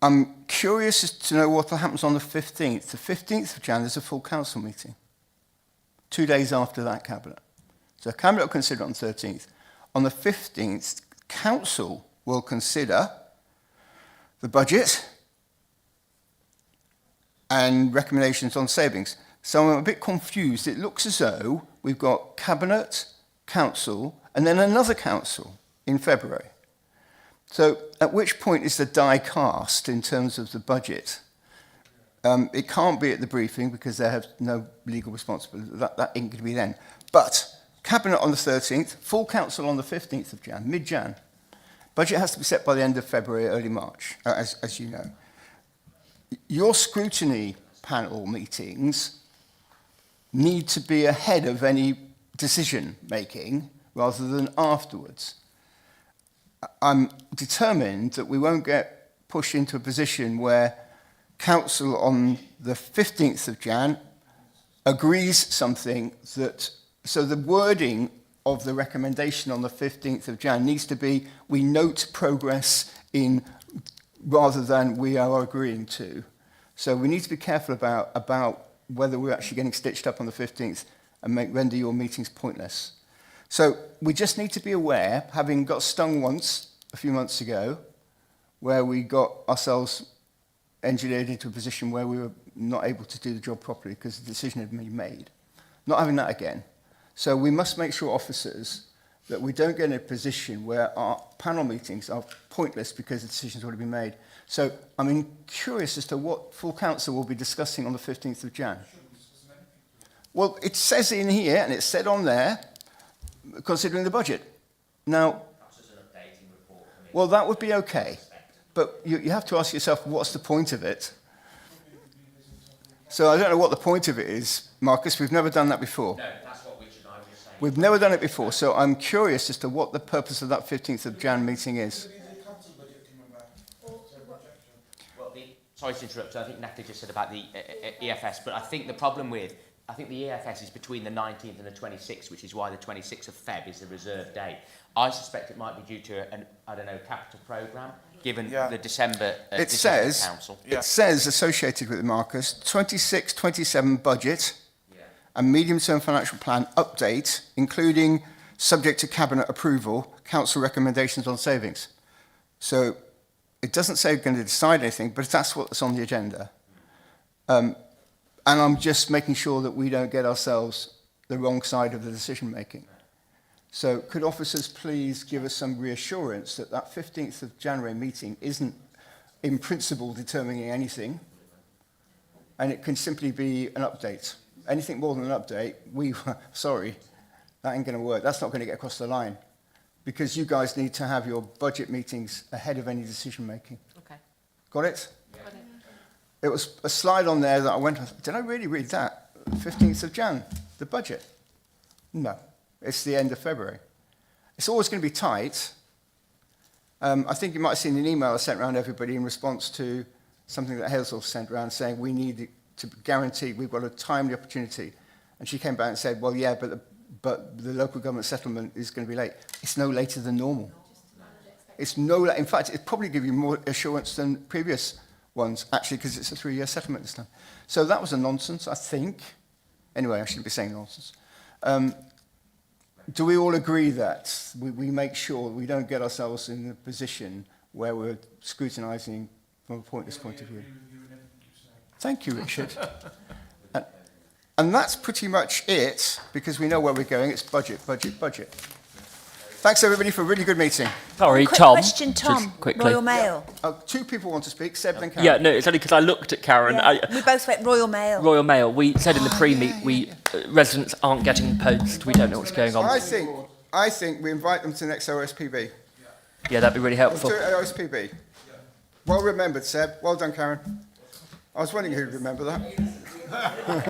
I'm curious as to know what happens on the 15th. The 15th of Jan is a full council meeting, 2 days after that Cabinet. So Cabinet will consider it on the 13th. On the 15th, Council will consider the budget and recommendations on savings. So I'm a bit confused. It looks as though we've got Cabinet, Council, and then another Council in February. So at which point is the die cast in terms of the budget? It can't be at the briefing because they have no legal responsibility. That ain't going to be then. But Cabinet on the 13th, full Council on the 15th of Jan, mid-Jan. Budget has to be set by the end of February, early March, as you know. Your scrutiny panel meetings need to be ahead of any decision-making rather than afterwards. I'm determined that we won't get pushed into a position where Council on the 15th of Jan agrees something that... So the wording of the recommendation on the 15th of Jan needs to be, we note progress in, rather than we are agreeing to. So we need to be careful about whether we're actually getting stitched up on the 15th and render your meetings pointless. So we just need to be aware, having got stung once a few months ago, where we got ourselves engineered into a position where we were not able to do the job properly because the decision had been made. Not having that again. So we must make sure, officers, that we don't get in a position where our panel meetings are pointless because the decision's already been made. So I'm curious as to what full council will be discussing on the 15th of Jan. Well, it says in here, and it's said on there, considering the budget. Now, well, that would be okay. But you have to ask yourself, what's the point of it? So I don't know what the point of it is, Marcus. We've never done that before. No, that's what Richard and I were saying. We've never done it before, so I'm curious as to what the purpose of that 15th of Jan meeting is. Sorry to interrupt, I think Natalie just said about the EFS, but I think the problem with, I think the EFS is between the 19th and the 26th, which is why the 26th of Feb is the reserve date. I suspect it might be due to an, I don't know, capital programme, given the December council. It says, associated with it, Marcus, 26-27 budget and medium-term financial plan update, including subject to cabinet approval, council recommendations on savings. So it doesn't say we're going to decide anything, but that's what's on the agenda. And I'm just making sure that we don't get ourselves the wrong side of the decision-making. So could officers please give us some reassurance that that 15th of January meeting isn't, in principle, determining anything, and it can simply be an update. Anything more than an update, sorry, that ain't going to work. That's not going to get across the line, because you guys need to have your budget meetings ahead of any decision-making. Okay. Got it? Yeah. It was a slide on there that I went, did I really read that? 15th of Jan, the budget? No. It's the end of February. It's always going to be tight. I think you might have seen an email I sent around everybody in response to something that Hazel sent around saying we need to guarantee we've got a timely opportunity. And she came back and said, well, yeah, but the local government settlement is going to be late. It's no later than normal. It's no, in fact, it'd probably give you more assurance than previous ones, actually, because it's a 3-year settlement this time. So that was a nonsense, I think. Anyway, I shouldn't be saying nonsense. Do we all agree that we make sure we don't get ourselves in a position where we're scrutinising from a pointless point of view? Thank you, Richard. And that's pretty much it, because we know where we're going. It's budget, budget, budget. Thanks, everybody, for a really good meeting. Sorry, Quick Tom. question, Tom. Just quickly. Royal Mail. Two people want to speak, Seb and Karen. Yeah, no, it's only because I looked at Karen. Yeah, we both went Royal Mail. Royal Mail. We said in the pre-meet, residents aren't getting post. We don't know what's going on. I think we invite them to the next OSPB. Yeah, that'd be really helpful. To OSPB. Well remembered, Seb. Well done, Karen. I was wondering who'd remember that.